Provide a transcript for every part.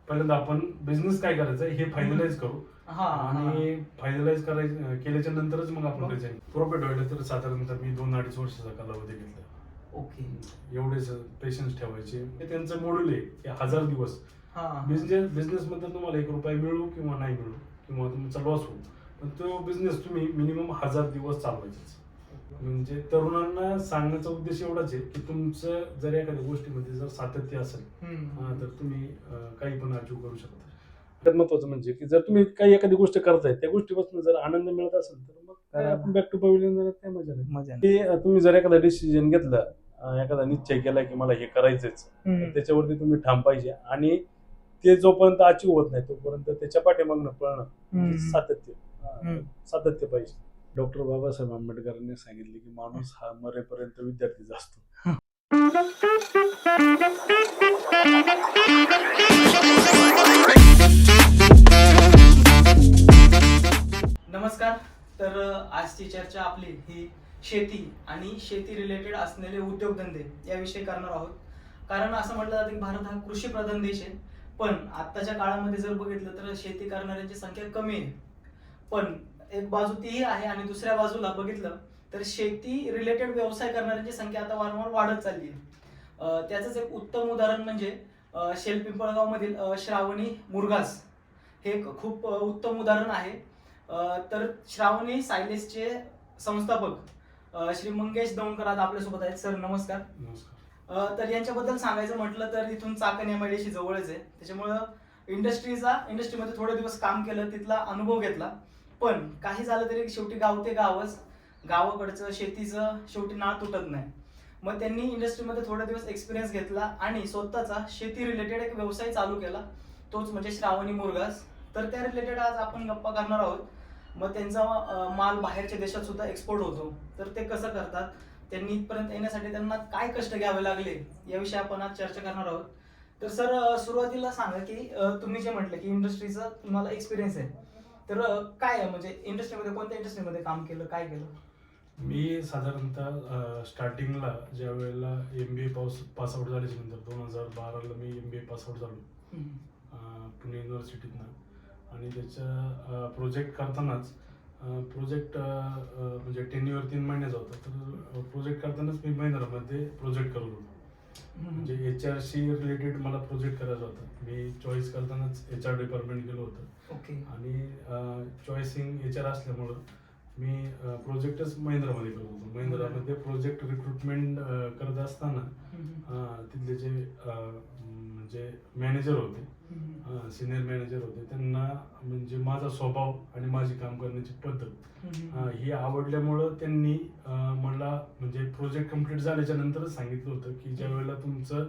पहिल्यांदा आपण बिझनेस काय करायचा हे फायनलाइज करू आणि फायनलाइज केल्याच्या नंतरच मग आपण रिझाईन. प्रॉफिट व्हायला तर साधारणतः मी 2-2.5 वर्षाचा कालावधी घेतला. ओके. एवढेच पेशन्स ठेवायचे. हे त्यांचं मॉड्यूल आहे की 1000 दिवस. बिझनेस मध्ये तुम्हाला 1 रुपया मिळू किंवा नाही मिळू किंवा तुमचा लॉस होऊ, पण तो बिझनेस तुम्ही मिनिमम 1000 दिवस चालवायचाच. म्हणजे तरुणांना सांगण्याचा उद्देश एवढाच आहे की तुमचं जर एखाद्या गोष्टीमध्ये जर सातत्य असेल तर तुम्ही काही पण अचीव करू शकता. तर महत्वाचं म्हणजे की जर तुम्ही काही एखादी गोष्ट करताय त्या गोष्टीपासून जर आनंद मिळत असेल तर मग काय आपण बॅक टू पवेलियन जाण्यात काय मजा नाही. की तुम्ही जर एखादा डिसिजन घेतला, एखादा निश्चय केला की मला हे करायचंच, तर त्याच्यावरती तुम्ही ठाम पाहिजे आणि ते जोपर्यंत अचीव होत नाही तोपर्यंत त्याच्या पाठीमागणं पळणं सातत्य पाहिजे. डॉक्टर बाबासाहेब आंबेडकरांनी सांगितले की माणूस हा मरेपर्यंत विद्यार्थीच असतो. नमस्कार. तर आजची चर्चा आपली ही शेती आणि शेती रिलेटेड असलेले उद्योगधंदे याविषयी करणार आहोत. कारण असं म्हटलं जातं की भारत हा कृषी प्रधान देश आहे, पण आत्ताच्या काळामध्ये जर बघितलं तर शेती करणाऱ्यांची संख्या कमी आहे. पण एक बाजू तीही आहे आणि दुसऱ्या बाजूला बघितलं तर शेती रिलेटेड व्यवसाय करणाऱ्यांची संख्या आता वारंवार वाढत चालली आहे. त्याचंच एक उत्तम उदाहरण म्हणजे शेलपिंपळगाव मधील श्रावणी मुरघास हे एक खूप उत्तम उदाहरण आहे. तर श्रावणी सायलेसचे संस्थापक श्री मंगेश दौंडकर आज आपल्यासोबत आहेत. सर नमस्कार. नमस्कार. तर यांच्याबद्दल सांगायचं म्हटलं तर इथून चाकण MIDC जवळच आहे, त्याच्यामुळं इंडस्ट्रीमध्ये थोडे दिवस काम केलं, तिथला अनुभव घेतला. पण काही झालं तरी शेवटी गाव ते गावच, गावाकडचं शेतीचं शेवटी नाळ तुटत नाही. मग त्यांनी इंडस्ट्रीमध्ये थोडे दिवस एक्सपिरियन्स घेतला आणि स्वतःचा शेती रिलेटेड एक व्यवसाय चालू केला, तोच म्हणजे श्रावणी मुरघास. तर त्या रिलेटेड आज आपण गप्पा करणार आहोत. मग त्यांचा माल बाहेरच्या देशात सुद्धा एक्सपोर्ट होतो, तर ते कसं करतात, त्यांनी इथपर्यंत येण्यासाठी त्यांना काय कष्ट घ्यावे लागले याविषयी आपण आज चर्चा करणार आहोत. तर सर सुरुवातीला सांगा की तुम्ही जे म्हटलं की इंडस्ट्रीचा तुम्हाला एक्सपिरियन्स आहे, तर काय आहे म्हणजे इंडस्ट्रीमध्ये कोणत्या इंडस्ट्रीमध्ये काम केलं, काय केलं? मी साधारणतः स्टार्टिंगला ज्या वेळेला MBA पास आउट झाल्याच्या नंतर 2012ला मी MBA पास आउट झालो पुणे युनिव्हर्सिटीतनं. आणि त्याच्या प्रोजेक्ट करतानाच प्रोजेक्ट म्हणजे टेन्युअर 3 महिन्याचा होता, तर प्रोजेक्ट करतानाच मी महिंद्रामध्ये प्रोजेक्ट करत होतो. म्हणजे HRशी रिलेटेड मला प्रोजेक्ट करायचा होता. मी चॉईस करतानाच HR डिपार्टमेंट गेलो होतं. ओके. आणि चॉईसिंग HR असल्यामुळं मी प्रोजेक्टच महिंद्रामध्ये करत होतो. महिंद्रामध्ये प्रोजेक्ट रिक्रुटमेंट करत असताना तिथले जे म्हणजे मॅनेजर होते, सिनियर मॅनेजर होते, त्यांना म्हणजे माझा स्वभाव आणि माझी काम करण्याची पद्धत ही आवडल्यामुळं त्यांनी मला म्हणजे प्रोजेक्ट कम्प्लीट झाल्याच्या नंतरच सांगितलं होतं की ज्या वेळेला तुमचं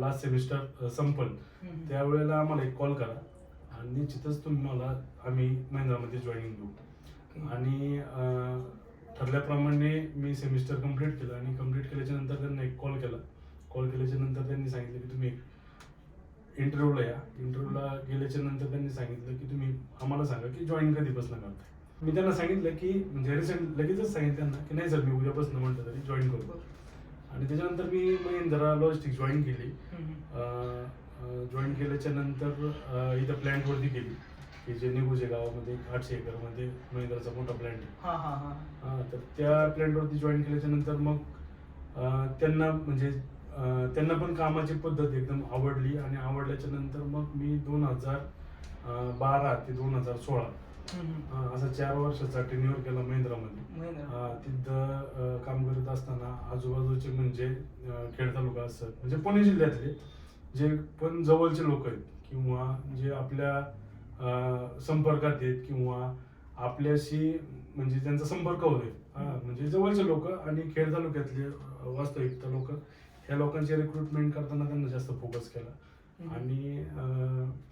लास्ट सेमिस्टर संपल त्यावेळेला आम्हाला एक कॉल करा आणि निश्चितच आम्ही महिंद्रामध्ये जॉईनिंग देऊ. आणि ठरल्याप्रमाणे मी सेमिस्टर कम्प्लीट केलं आणि कम्प्लीट केल्याच्या नंतर त्यांना एक कॉल केल्याच्या नंतर त्यांनी सांगितलं की तुम्ही इंटरव्ह्यूला या. इंटरव्ह्यूला गेल्याच्या नंतर त्यांनी सांगितलं की तुम्ही आम्हाला सांगा की जॉईन कधीपासून करताय. मी त्यांना सांगितलं की म्हणजे रिसेंट लगेचच सांगितलं त्यांना की नाही सर मी उद्यापासून म्हटलं तरी जॉईन करतो. आणि त्याच्यानंतर मी महिंद्रा लॉजिस्टिक्स जॉईन केली. जॉईन केल्याच्या नंतर इथं प्लॅन्टवरती गेली की जे निगुजे गावामध्ये 800 एकरमध्ये महिंद्राचा मोठा प्लॅन्ट आहे. तर त्या प्लॅन्टवरती जॉईन केल्याच्या नंतर मग त्यांना पण कामाची पद्धत एकदम आवडली आणि आवडल्याच्या नंतर मग मी 2012 ते 2016 असा 4 वर्षाचा टेन्युअर केला महिंद्रामध्ये. तिथं काम करत असताना आजूबाजूचे म्हणजे खेड तालुका असतात म्हणजे पुणे जिल्ह्यातले जे पण जवळचे लोक आहेत किंवा जे आपल्या संपर्कात आहेत किंवा आपल्याशी म्हणजे त्यांचा संपर्क होतोय म्हणजे जवळचे लोक आणि खेड तालुक्यातले वास्तविक लोक, ह्या लोकांची रिक्रुटमेंट करताना त्यांना जास्त फोकस केला आणि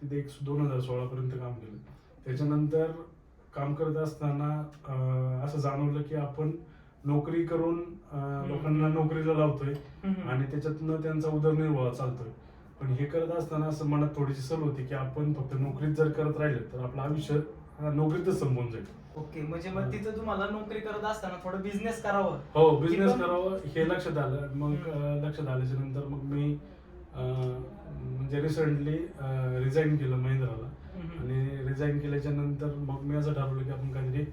तिथे 2016 पर्यंत काम केलं. त्याच्यानंतर काम करत असताना असं जाणवलं की आपण नोकरी करून लोकांना नोकरीला लावतोय आणि त्याच्यातनं त्यांचा उदरनिर्वाह चालतोय. पण हे करत असताना असं मनात थोडीशी सल होती की आपण फक्त नोकरीत जर करत राहिलं तर आपलं आयुष्य नोकरीतच संपून जाईल. ओके. म्हणजे मग तिथं तुम्हाला नोकरी करत असताना थोडं बिझनेस करावं. हो, बिझनेस करावं हे लक्षात आलं. मग लक्षात आल्याच्या नंतर मग मी म्हणजे रिसेंटली रिझाईन केलं महिंद्राला. आणि रिझाईन केल्याच्या नंतर मग मी असं ठरवलं की आपण काहीतरी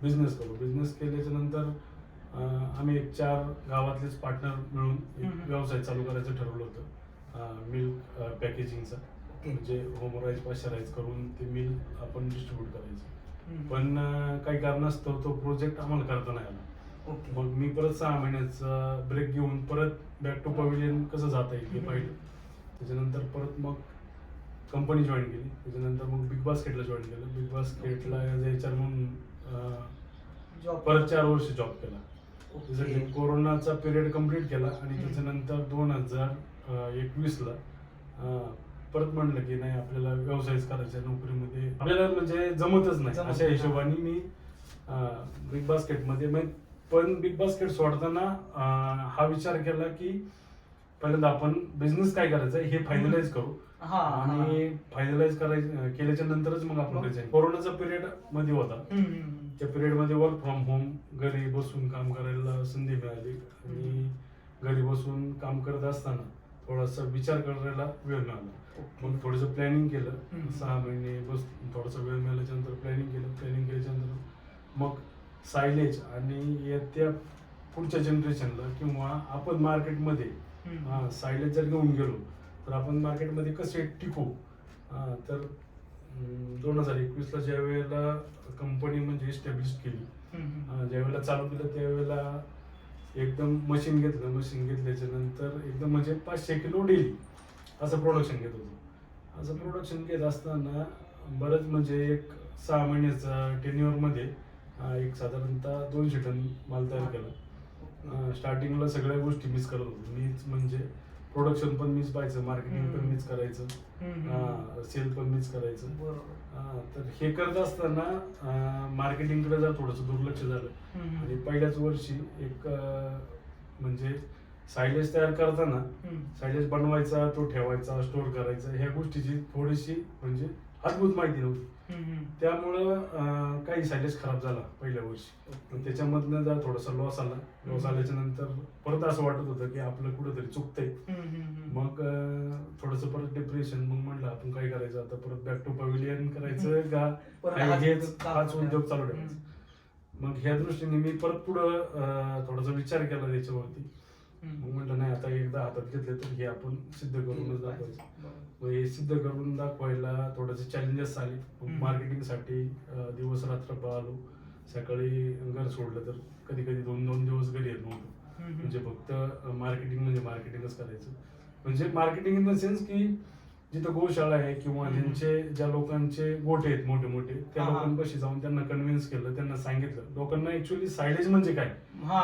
बिझनेस करू. बिझनेस केल्याच्या नंतर आम्ही एक 4 गावातलेच पार्टनर मिळून एक व्यवसाय चालू करायचं ठरवलं होतं, मिल्क पॅकेजिंगचा. म्हणजे होमराईज पाश्चराईज करून ते मिल्क आपण डिस्ट्रीब्यूट करायचं. पण काही कारणास्तव तो प्रोजेक्ट आम्हाला करता नाही आला. मग मी परत 6 महिन्याचा ब्रेक घेऊन परत बॅक टू पवेलियन कसं जाता येईल हे पाहिलं. त्याच्यानंतर परत मग कंपनी जॉईन केली. त्याच्यानंतर मग बिग बास्केटला जॉईन केलं. बिग बास्केटला HR म्हणून परत 4 वर्ष जॉब केला. त्यासाठी कोरोनाचा पिरियड कम्प्लीट केला आणि त्याच्यानंतर 2021ला परत म्हणलं की नाही, आपल्याला व्यवसायच करायचा, नोकरीमध्ये आपल्याला म्हणजे जमतच नाही. अशा हिशोबाने मी बिग बास्केटमध्ये पण बिग बास्केट सोडताना हा विचार केला की पहिल्यांदा आपण बिझनेस काय करायचा हे फायनलाइज करू आणि फायनलाइज केल्याच्या नंतरच मग आपण रिझाईन. कोरोनाचा पिरियड मध्ये होता. त्या पिरियड मध्ये वर्क फ्रॉम होम, घरी बसून काम करायला संधी मिळाली आणि घरी बसून काम करत असताना थोडासा विचार करायला वेळ मिळाला. मग थोडंसं प्लॅनिंग केलं. 6 महिने बस थोडासा वेळ मिळाल्याच्या नंतर प्लॅनिंग केलं. प्लॅनिंग केल्याच्या नंतर मग सायलेज आणि येत्या पुढच्या जनरेशनला किंवा आपण मार्केटमध्ये सायलेज जर घेऊन गेलो तर आपण मार्केटमध्ये कसे टिकू. तर 2021ला ज्या वेळेला कंपनी म्हणजे इस्टॅब्लिश केली, ज्या वेळेला चालू केलं त्यावेळेला एकदम मशीन घेतलं. मशीन घेतल्याच्या नंतर एकदम म्हणजे 500 किलो डेली असं प्रोडक्शन घेत होतो. असं प्रोडक्शन घेत असताना बरंच म्हणजे एक 6 महिन्याचा टेन्युअरमध्ये एक साधारणतः 200 टन माल तयार केला. स्टार्टिंगला सगळ्या गोष्टी मिस करत होतो. मीच म्हणजे प्रोडक्शन पण मीच पाहायचं, मार्केटिंग पण मीच करायचं, सेल पण मीच करायचं. तर हे करत असताना मार्केटिंगकडे जर थोडंसं दुर्लक्ष झालं आणि पहिल्याच वर्षी एक म्हणजे सायलेज तयार करताना सायलेज बनवायचा, तो ठेवायचा, स्टोअर करायचा, ह्या गोष्टीची थोडीशी म्हणजे अद्भुत माहिती नव्हती. त्यामुळं काही सायलेज खराब झाला पहिल्या वर्षी. त्याच्यामधनं जर थोडासा लॉस आला. लॉस आल्याच्या नंतर परत असं वाटत होतं की आपलं कुठंतरी चुकतंय. मग थोडंसं परत डिप्रेशन. मग म्हटलं आपण काय करायचं आता, परत बॅक टू पवेलियन करायचं का हाच उद्योग चालू ठेवायचा. मग ह्या दृष्टीने मी परत पुढं थोडासा विचार केला त्याच्यावरती. मग म्हटलं नाही, आता एकदा हातात घेतले तर हे आपण सिद्ध करूनच दाखवायचं. मग हे सिद्ध करून दाखवायला थोडेसे चॅलेंजेस आले. मार्केटिंगसाठी दिवस रात्र पाहलो. सकाळी घर सोडलं तर कधी कधी 2-2 दिवस घरी येत नव्हतो. म्हणजे फक्त मार्केटिंग म्हणजे मार्केटिंगच करायचं. म्हणजे मार्केटिंग इन द सेन्स की जिथं गोशाळा आहे किंवा ज्या लोकांचे गोठे आहेत मोठे मोठे, त्या लोकांपाशी जाऊन त्यांना कन्व्हिन्स केलं, त्यांना सांगितलं. लोकांना ऍक्च्युअली सायलेज म्हणजे काय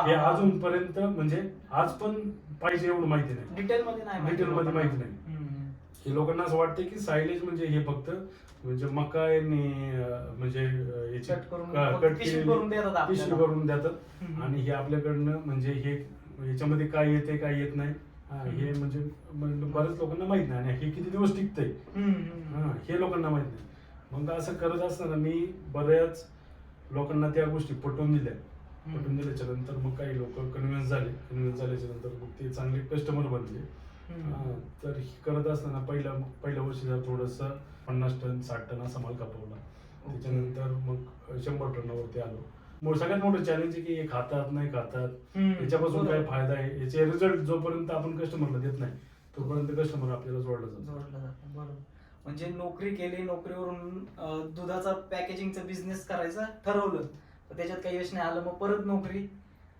हे अजूनपर्यंत म्हणजे आज पण पाहिजे एवढं माहिती नाही, डिटेलमध्ये माहिती नाही. हे लोकांना असं वाटतं की सायलेज म्हणजे हे फक्त म्हणजे मका म्हणजे पिशवी करून देतात आणि हे आपल्याकडनं म्हणजे हे याच्यामध्ये काय येते काय येत नाही हे म्हणजे बऱ्याच लोकांना माहित नाही. आणि हे किती दिवस टिकतंय हे लोकांना माहित नाही. मग असं करत असताना मी बऱ्याच लोकांना त्या गोष्टी पटवून दिल्या. पटवून दिल्याच्या नंतर मग काही लोक कन्व्हिन्स झाल्याच्या नंतर मग ते चांगले कस्टमर बनले. तर करत असताना पहिल्या वर्षी जर थोडंसं 50 टन 60 टन असा माल कापवला. त्याच्यानंतर मग 100 टनावरती आलो. सगळ्यात मोठं चॅलेंज आहे की हे खातात नाही खातात, याच्यापासून काय फायदा आहे, याचे रिझल्ट जोपर्यंत आपण कस्टमरला देत नाही तोपर्यंत कस्टमर आपल्याला जोडलं जातं. बरोबर. म्हणजे नोकरी केली, नोकरीवरून दुधाचा पॅकेजिंगचा बिझनेस करायचा ठरवलं, तर त्याच्यात काही यश नाही आलं. मग परत नोकरी.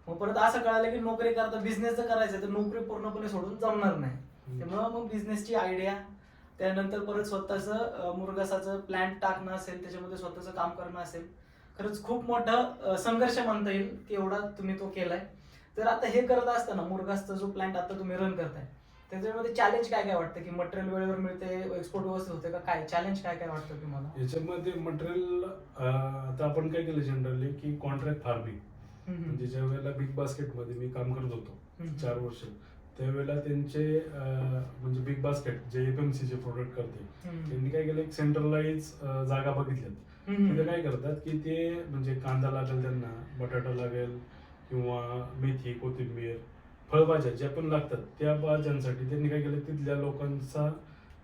मग परत असं कळालं की नोकरी करता बिझनेस जर करायचं तर नोकरी पूर्णपणे सोडून जमणार नाही. त्यामुळं मग बिझनेसची आयडिया, त्यानंतर परत स्वतःचं मुरघासाचं प्लॅन्ट टाकणं असेल, त्याच्यामध्ये स्वतःचं काम करणं असेल. खरंच खूप मोठा संघर्ष म्हणता येईल की एवढा तुम्ही तो केलाय. तर आता हे करत असताना मुरघासचा जो प्लॅन्ट आता तुम्ही रन करताय त्याच्यामध्ये चॅलेंज काय काय वाटतं की मटेरियल वेळेवर मिळते, एक्सपोर्ट व्यवस्थित होते का, काय चॅलेंज काय काय वाटतं तुम्हाला याच्यामध्ये? मटेरियल आता आपण काय केलं जनरली की कॉन्ट्रॅक्ट फार्मिंग. म्हणजे ज्या वेळेला बिग बास्केटमध्ये मी काम करत होतो 4 वर्ष, त्यावेळेला त्यांचे म्हणजे बिग बास्केट जे FMC चे प्रोडक्ट करते त्यांनी काय केलं, एक सेंट्रलाइज जागा बघितल्यात. तिथे काय करतात की ते म्हणजे कांदा लागेल त्यांना, बटाटा लागेल किंवा मेथी, कोथिंबीर, फळभाज्या ज्या पण लागतात त्या भाज्यांसाठी त्यांनी काय केलं, तिथल्या लोकांचा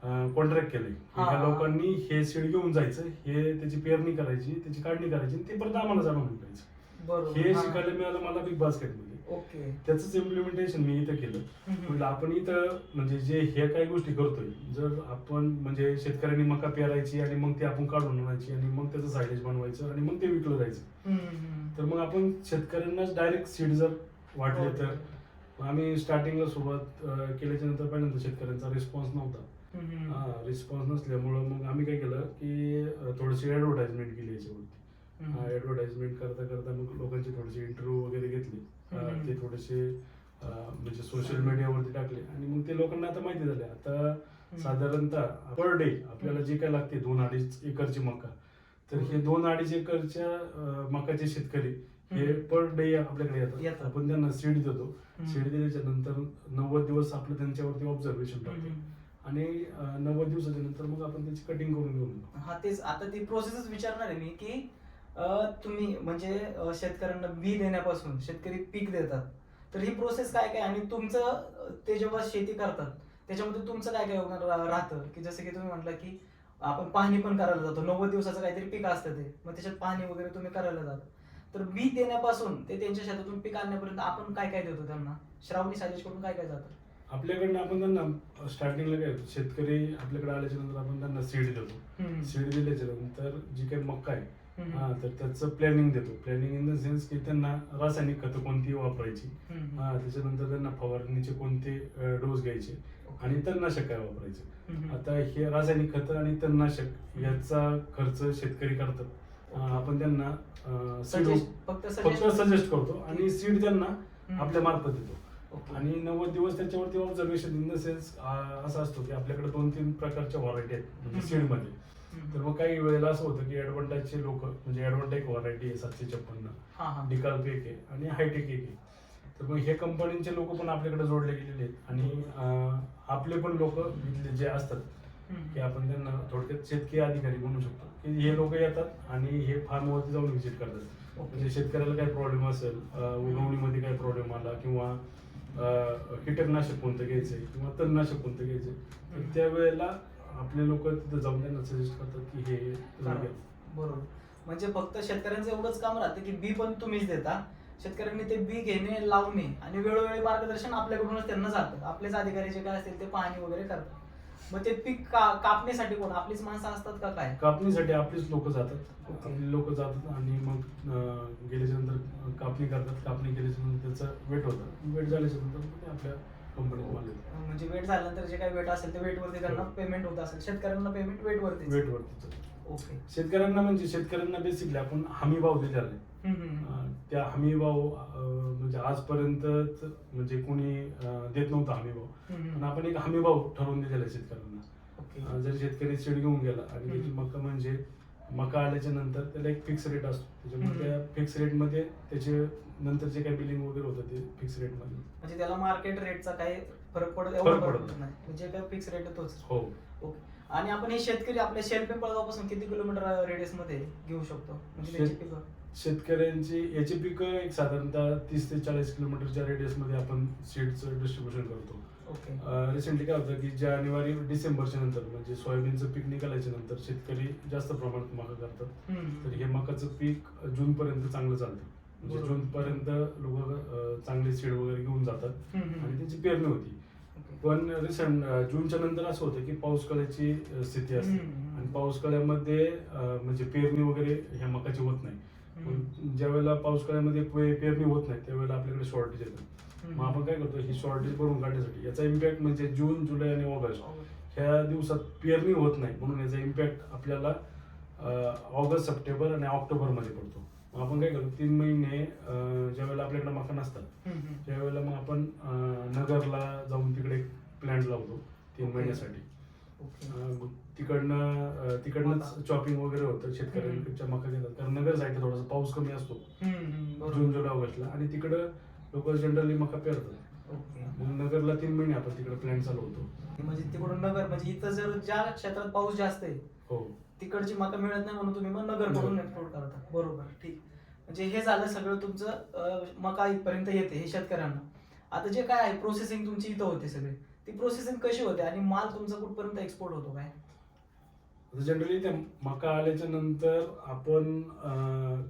कॉन्ट्रॅक्ट केलंय. हा. ह्या लोकांनी हे सीड घेऊन जायचं, हे त्याची पेरणी करायची, त्याची काढणी करायची आणि ते परत आम्हाला जाणून विकायचं. बरोबर. हे हा. शिकायला मिळालं मला बिग बास्केटमध्ये. ओके. त्याच इम्प्लिमेंटेशन मी इथं केलं. म्हणजे आपण इथं म्हणजे जे हे काही गोष्टी करतोय, जर आपण म्हणजे शेतकऱ्यांनी मका पेरायची आणि मग ते आपण काढून आणायची आणि मग त्याचं सायलेज बनवायचं आणि मग ते विकलं जायचं, तर मग आपण शेतकऱ्यांनाच डायरेक्ट सीड जर वाटले तर आम्ही स्टार्टिंगला सुरुवात केल्याच्या नंतर पहिल्यांदा शेतकऱ्यांचा रिस्पॉन्स नव्हता. रिस्पॉन्स नसल्यामुळं मग आम्ही काय केलं की थोडीशी ऍडव्हर्टाइजमेंट केली याच्यावरती. ऍडव्हर्टाइजमेंट करता करता मग लोकांची थोडीशी इंटरव्ह्यू वगैरे घेतली. ते थोडेसे म्हणजे सोशल मीडियावरती टाकले आणि मग ते लोकांना आता माहिती झाले. आता साधारणतः पर डे आपल्याला जे काय लागते 2-2.5 एकरची मका, तर हे 2-2.5 एकरच्या मकाचे शेतकरी हे पर डे आपल्याकडे येतात. आपण त्यांना सीड देतो. सीड दिल्याच्या नंतर 90 दिवस आपलं त्यांच्यावरती ऑब्झर्वेशन टाकतो आणि 90 दिवसाच्या नंतर मग आपण त्याची कटिंग करून घेऊन येतो. हा, तेच आता ती प्रोसेसच विचारणार आहे मी की तुम्ही म्हणजे शेतकऱ्यांना बी देण्यापासून शेतकरी पीक देतात, तर ही प्रोसेस काय काय आणि तुमचं ते जेव्हा शेती करतात त्याच्यामध्ये तुमचं काय काय योगदान राहतं? की जसं की तुम्ही म्हटलं की आपण पाहणी पण करायला जातो, 90 दिवसाचं काहीतरी पीक असतं ते, मग त्याच्यात पाहणी वगैरे तुम्ही करायला जाता. तर बी देण्यापासून ते त्यांच्या शेतातून पीक आणण्यापर्यंत आपण काय काय देतो त्यांना? श्रावणी सायलेज कडून काय काय जातं? आपल्याकडनं आपण त्यांना स्टार्टिंगला काय होतं, शेतकरी आपल्याकडे आल्याच्या नंतर आपण त्यांना सीड देतो. सीड दिल्याच्या नंतर जी काही मक्का आहे तर त्याचं प्लॅनिंग देतो. प्लॅनिंग इन द सेन्स की त्यांना रासायनिक खतं कोणती वापरायची, त्याच्यानंतर त्यांना फवारणीचे कोणते डोस घ्यायचे आणि तणनाशक काय वापरायचं. आता हे रासायनिक खतं आणि तणनाशक याचा खर्च शेतकरी करतात. आपण त्यांना फक्त सजेस्ट करतो आणि सीड त्यांना आपल्या मार्फत देतो. आणि 90 दिवस त्याच्यावरती ऑब्झर्वेशन इन द सेन्स असा असतो की आपल्याकडे 2-3 प्रकारच्या व्हरायटी आहेत म्हणजे सीडमध्ये. तर मग काही वेळेला असं होतं की ऍडव्हान्टेजचे लोक म्हणजे ऍडव्हान्टेज व्हरायटी आहे 756, डिकाल पेक आहे आणि हायटेक एक आहे. तर मग हे कंपनीचे लोक पण आपल्याकडे जोडले गेलेले आहेत आणि आपले पण लोक इथले जे असतात की आपण त्यांना थोडक्यात शेतकरी अधिकारी म्हणू शकतो की हे लोक येतात आणि हे फार्मवरती जाऊन व्हिजिट करतात. म्हणजे शेतकऱ्याला काय प्रॉब्लेम असेल, उगवणीमध्ये काय प्रॉब्लेम आला किंवा कीटकनाशक कोणतं घ्यायचंय किंवा तणनाशक कोणतं घ्यायचंय, तर त्यावेळेला आपले लोक तिथं जाऊन त्यांना सजेस्ट करतात की हे बरोबर. म्हणजे फक्त शेतकऱ्यांचं एवढंच काम राहतं की बी पण तुम्हीच देता, शेतकऱ्यांनी ते बी घेणे, लावणे आणि वेळोवेळी मार्गदर्शन आपल्याकडूनच त्यांना जातं. आपलेच अधिकारी जे काय असतील ते पाहणी वगैरे करतात. मग ते पीक कापणीसाठी कोण आपलीच माणसं असतात का काय? कापणीसाठी आपलीच लोक जातात. आपली लोक जातात आणि मग गेल्याच्या नंतर कापणी करतात. कापणी केल्याच्या नंतर त्याचं वेट होतं. वेट झाल्याच्या नंतर ते आपल्या कंपनीत माल येतो. म्हणजे वेट झाल्यानंतर जे काही वेट असेल ते वेटवरती त्यांना पेमेंट होत असेल, शेतकऱ्यांना पेमेंट वेटवरती. ओके. शेतकऱ्यांना म्हणजे शेतकऱ्यांना बेसिकली आपण हमी भाव दिलेला आहे. त्या हमी भाव म्हणजे आजपर्यंत म्हणजे कोणी देत नव्हता हमी भाव, पण आपण एक हमी भाव ठरवून दिलेला आहे शेतकऱ्यांना. जर शेतकरी सीड घेऊन गेला आणि त्याची मका म्हणजे मका आल्याच्या नंतर त्याला एक फिक्स रेट असतो. त्याच्यामुळे त्या फिक्स रेटमध्ये त्याचे नंतर जे काही बिलिंग वगैरे होतं ते फिक्स रेटमध्ये. म्हणजे त्याला मार्केट रेटचा काही फरक पडत नाही, म्हणजे काय फिक्स रेट तोच. हो. ओके. आणि आपण हे शेतकरी आपल्या पिंपळगाव पासून किती किलोमीटर रेडियस मध्ये घेऊ शकतो? म्हणजे शेतकऱ्यांची याची पिकं एक साधारणतः 30 ते 40 किलोमीटरच्या रेडियस मध्ये आपण सीडचं डिस्ट्रीब्युशन करतो. रिसेंटली काय होतं की जानेवारी डिसेंबरच्या नंतर म्हणजे सोयाबीनचं पीक निघाल्याच्या नंतर शेतकरी जास्त प्रमाणात मका करतात. तर हे मकाचं पीक जून पर्यंत चांगलं चालतं. म्हणजे जून पर्यंत लोक चांगले सीड वगैरे घेऊन जातात आणि त्याची पेरणी होती. पण रिसेंट जूनच्या नंतर असं होतं की पाऊस कळ्याची स्थिती असते आणि पाऊस कळ्यामध्ये म्हणजे पेरणी वगैरे ह्या मकाची होत नाही. ज्या वेळेला पाऊस काळामध्ये पेरणी होत नाही त्यावेळेला आपल्याकडे शॉर्टेज येतं. मग आपण काय करतो, ही शॉर्टेज भरून काढण्यासाठी याचा इम्पॅक्ट म्हणजे जून, जुलै आणि ऑगस्ट ह्या दिवसात पेरणी होत नाही, म्हणून याचा इम्पॅक्ट आपल्याला ऑगस्ट, सप्टेंबर आणि ऑक्टोबर मध्ये पडतो. मग आपण काय करतो, 3 महिने ज्या वेळेला आपल्याकडे मका नसतात त्यावेळेला मग आपण नगरला जाऊन तिकडे प्लॅन्ट लावतो 3 महिन्यासाठी. तिकडनंच चॉपिंग वगैरे होतं, शेतकऱ्यांच्या मका घेतात. कारण नगर साईडला थोडासा पाऊस कमी असतो जून, जुलै, ऑगस्टला आणि तिकडं लोक जनरली मका पेरतात. मग नगरला 3 महिने आपण तिकडे प्लॅन चालवतो. म्हणजे तिकडून नगर म्हणजे इथं जर ज्या क्षेत्रात पाऊस जास्त आहे हो तिकडची मका मिळत नाही म्हणून तुम्ही मग नगर कडून एक्सपोर्ट करता. बरोबर, ठीक. म्हणजे हे झालं सगळं तुमचं मका इथपर्यंत येते हे शेतकऱ्यांना. आता जे काय आहे प्रोसेसिंग तुमची इथं होते सगळे, ती प्रोसेसिंग कशी होते आणि माल तुमचा कुठपर्यंत एक्सपोर्ट होतो काय? जनरली ते मका आल्याच्या नंतर आपण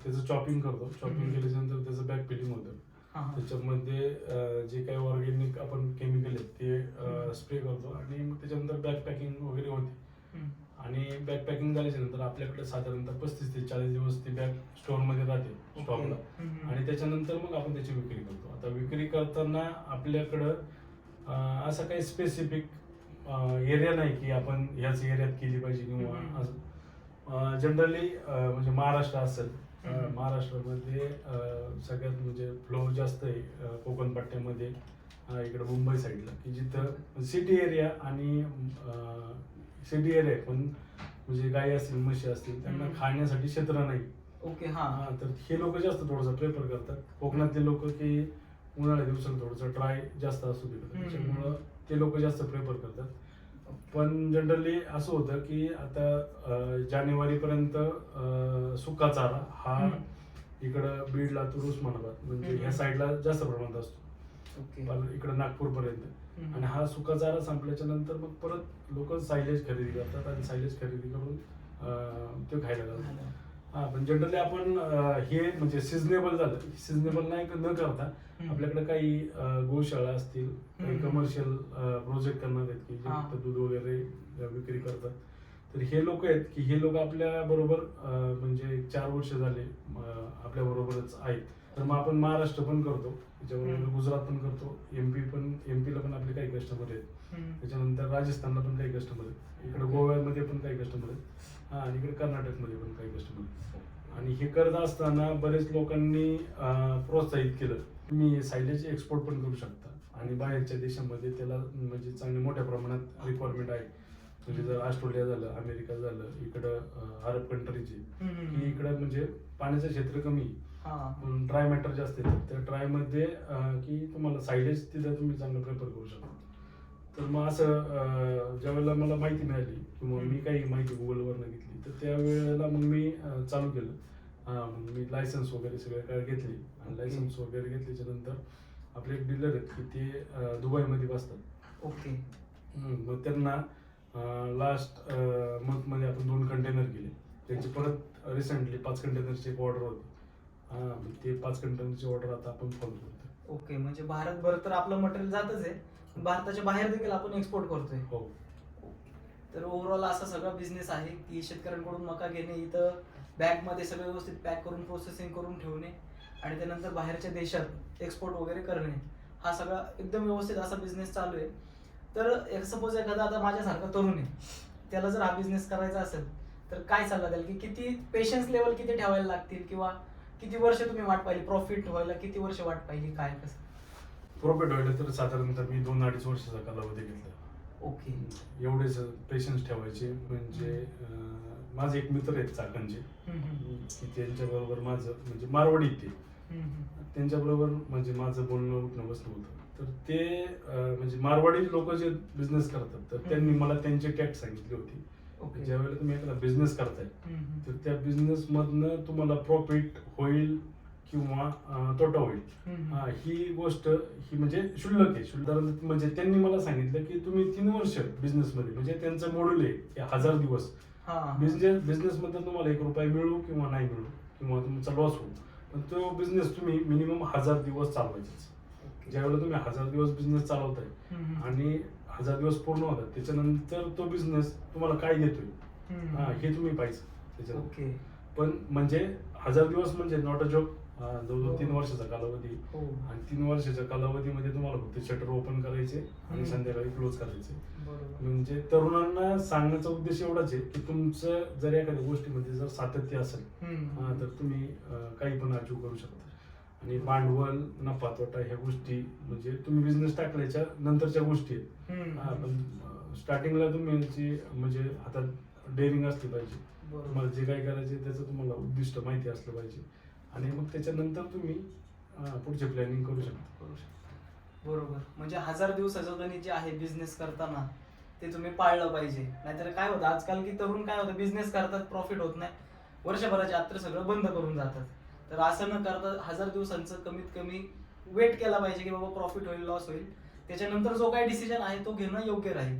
त्याचं चॉपिंग करतो. चॉपिंग केल्याच्या नंतर त्याचं बॅक फिलिंग होतं. हा, हा. त्याच्यामध्ये जे काही ऑर्गॅनिक आपण केमिकल आहेत ते स्प्रे करतो आणि मग त्याच्यानंतर बॅक पॅकिंग वगैरे होते. आणि बॅग पॅकिंग झाल्याच्या नंतर आपल्याकडे साधारणतः 35 ते 40 दिवस ती बॅग स्टोअर मध्ये राहते स्टॉकला. आणि त्याच्यानंतर मग आपण त्याची विक्री करतो. आता विक्री करताना आपल्याकडं असं काही स्पेसिफिक एरिया नाही की आपण ह्याच एरियात केली पाहिजे किंवा असं. जनरली म्हणजे महाराष्ट्र असेल, महाराष्ट्रामध्ये सगळ्यात म्हणजे फ्लो जास्त आहे कोकण पट्ट्यामध्ये, इकडे मुंबई साईडला, की जिथं सिटी एरिया आणि सिटी एरिया पण म्हणजे गाई असतील म्हशी असतील त्यांना खाण्यासाठी क्षेत्र नाही. ओके. हा. तर हे लोक जास्त थोडंसं प्रेफर करतात. कोकणातले लोक की उन्हाळ्या दिवसात थोडंसं ड्राय जास्त असू देतात, त्याच्यामुळं ते लोक जास्त प्रेफर करतात. पण जनरली असं होतं की आता जानेवारीपर्यंत सुका चारा हा इकडं बीड, लातूर, उस्मानाबाद म्हणजे ह्या साईडला जास्त प्रमाणात असतो. इकडं नागपूरपर्यंत. आणि हा सुका चारा संपल्याच्या नंतर मग परत लोक सायलेज खरेदी करतात आणि सायलेज खरेदी करून ते खायला लागतात. हा, पण जनरली आपण हे म्हणजे सिजनेबल झालं, सिजनेबल नाही न करता आपल्याकडे काही गोशाळा असतील, काही कमर्शियल प्रोजेक्ट करणार आहेत की जे फक्त दूध वगैरे विक्री करतात. तर हे लोक आहेत की हे लोक आपल्या बरोबर म्हणजे 4 वर्ष झाले आपल्या बरोबरच आहेत. तर मग आपण महाराष्ट्र पण करतो, त्याच्याबरोबर गुजरात पण करतो, एमपीला पण आपले काही कस्टमर आहेत, त्याच्यानंतर राजस्थानला पण काही कस्टमर आहेत, इकडे गोव्यामध्ये पण काही कस्टमर आहेत, आणि इकडे कर्नाटकमध्ये पण काही कस्टमर आहेत. आणि हे करत असताना बरेच लोकांनी प्रोत्साहित केलं, तुम्ही सायलेज एक्सपोर्ट पण करू शकता आणि बाहेरच्या देशामध्ये त्याला म्हणजे चांगल्या मोठ्या प्रमाणात रिक्वायरमेंट आहे. म्हणजे जर ऑस्ट्रेलिया झालं, अमेरिका झालं, इकडं अरब कंट्रीचे, की इकडं म्हणजे पाण्याचं क्षेत्र कमी, ड्राय मॅटर जास्त येतात. त्या ड्राय मध्ये की तुम्हाला सायलेज तिथं तुम्ही चांगलं प्रेफर करू शकता. तर मग असं ज्यावेळेला मला माहिती मिळाली किंवा मी काही माहिती गुगलवरनं घेतली, तर त्यावेळेला मग मी चालू केलं. मग मी लायसन्स वगैरे सगळे काय घेतली आणि लायसन्स वगैरे घेतल्याच्या नंतर आपले एक डीलर आहेत की ते दुबईमध्ये बसतात. ओके. मग त्यांना लास्ट मंथमध्ये आपण 2 कंटेनर केले. त्यांची परत रिसेंटली 5 कंटेनरची एक ऑर्डर होती. ते 5 कंटेनरची ऑर्डर आता आपण फॉलो करतो. ओके, म्हणजे भारतभर तर आपलं मटेरियल जातच आहे, भारताच्या बाहेर देखील आपण एक्सपोर्ट करतोय. हो. तर ओव्हरऑल असा सगळा बिझनेस आहे की शेतकऱ्यांकडून मका घेणे, इथं बॅगमध्ये सगळं व्यवस्थित पॅक करून प्रोसेसिंग करून ठेवणे आणि त्यानंतर बाहेरच्या देशात एक्सपोर्ट वगैरे करणे, हा सगळा एकदम व्यवस्थित असा बिझनेस चालू आहे. तर सपोज एखादा आता माझ्यासारखा तरुण आहे, त्याला जर हा बिझनेस करायचा असेल तर काय सल्ला द्याल की किती पेशन्स लेवल किती ठेवायला लागतील किंवा किती वर्ष तुम्ही वाट पाहिली, प्रॉफिट व्हायला किती वर्ष वाट पाहिली, काय कसं? प्रॉफिट व्हायला तर साधारणतः मी 2-2.5 वर्षाचा कालावधी घेतला. ओके. एवढेच पेशन्स ठेवायचे. म्हणजे माझे एक मित्र आहेत चाकणचे, की त्यांच्याबरोबर माझं म्हणजे मारवाडी ते, त्यांच्याबरोबर म्हणजे माझं बोलणं उठणं बसणं होतं. तर ते म्हणजे मारवाडी लोक जे बिझनेस करतात, तर त्यांनी मला त्यांचे टॅक्ट सांगितले होते. ज्यावेळेला तुम्ही एखादा बिझनेस करताय तर त्या बिझनेस मधनं तुम्हाला प्रॉफिट होईल किंवा तोटा होईल, ही गोष्ट ही म्हणजे शुल्लक आहे. म्हणजे त्यांनी मला सांगितलं की तुम्ही 3 वर्ष बिझनेस मध्ये, म्हणजे त्यांचं मॉड्यूल आहे 1000 दिवस बिझनेस मध्ये तुम्हाला 1 रुपया मिळू किंवा नाही मिळू किंवा तुमचा लॉस होईल, पण तो बिझनेस तुम्ही मिनिमम 1000 दिवस चालवायचे. ज्यावेळेला तुम्ही 1000 दिवस बिझनेस चालवताय आणि 1000 दिवस पूर्ण होतात, त्याच्यानंतर तो बिझनेस तुम्हाला काय देतोय हे तुम्ही पाहिजे त्याच्यात. पण म्हणजे 1000 दिवस म्हणजे नॉट अ जोक, जवळजवळ 3 वर्षाचा कालावधी. आणि 3 वर्षाच्या कालावधीमध्ये तुम्हाला फक्त शटर ओपन करायचे आणि संध्याकाळी क्लोज करायचे. म्हणजे तरुणांना सांगण्याचा उद्देश एवढाच आहे की तुमचं जर एखाद्या गोष्टीमध्ये जर सातत्य असेल तर तुम्ही काही पण अचीव करू शकता. आणि भांडवल, नफा तोटा ह्या गोष्टी म्हणजे तुम्ही बिझनेस टाकल्याच्या नंतरच्या गोष्टी आहेत. पण स्टार्टिंगला तुम्ही म्हणजे हातात डेअरिंग असली पाहिजे. तुम्हाला जे काही करायचे त्याचं तुम्हाला उद्दिष्ट माहिती असलं पाहिजे आणि मग त्याच्यानंतर तुम्ही पुढचे प्लॅनिंग करू शकता. बरोबर. म्हणजे 1000 दिवसाचं गणित जे आहे बिझनेस करताना ते तुम्ही पाळलं पाहिजे. नाहीतर काय होतं आजकाल की तरुण काय होतं, बिझनेस करतात, प्रॉफिट होत नाही, वर्षभराच्या आत सगळं बंद करून जातात. तर असं न करता 1000 दिवसांचं कमीत कमी वेट केला पाहिजे की बाबा प्रॉफिट होईल, लॉस होईल, त्याच्यानंतर जो काही डिसिजन आहे तो घेणं योग्य राहील.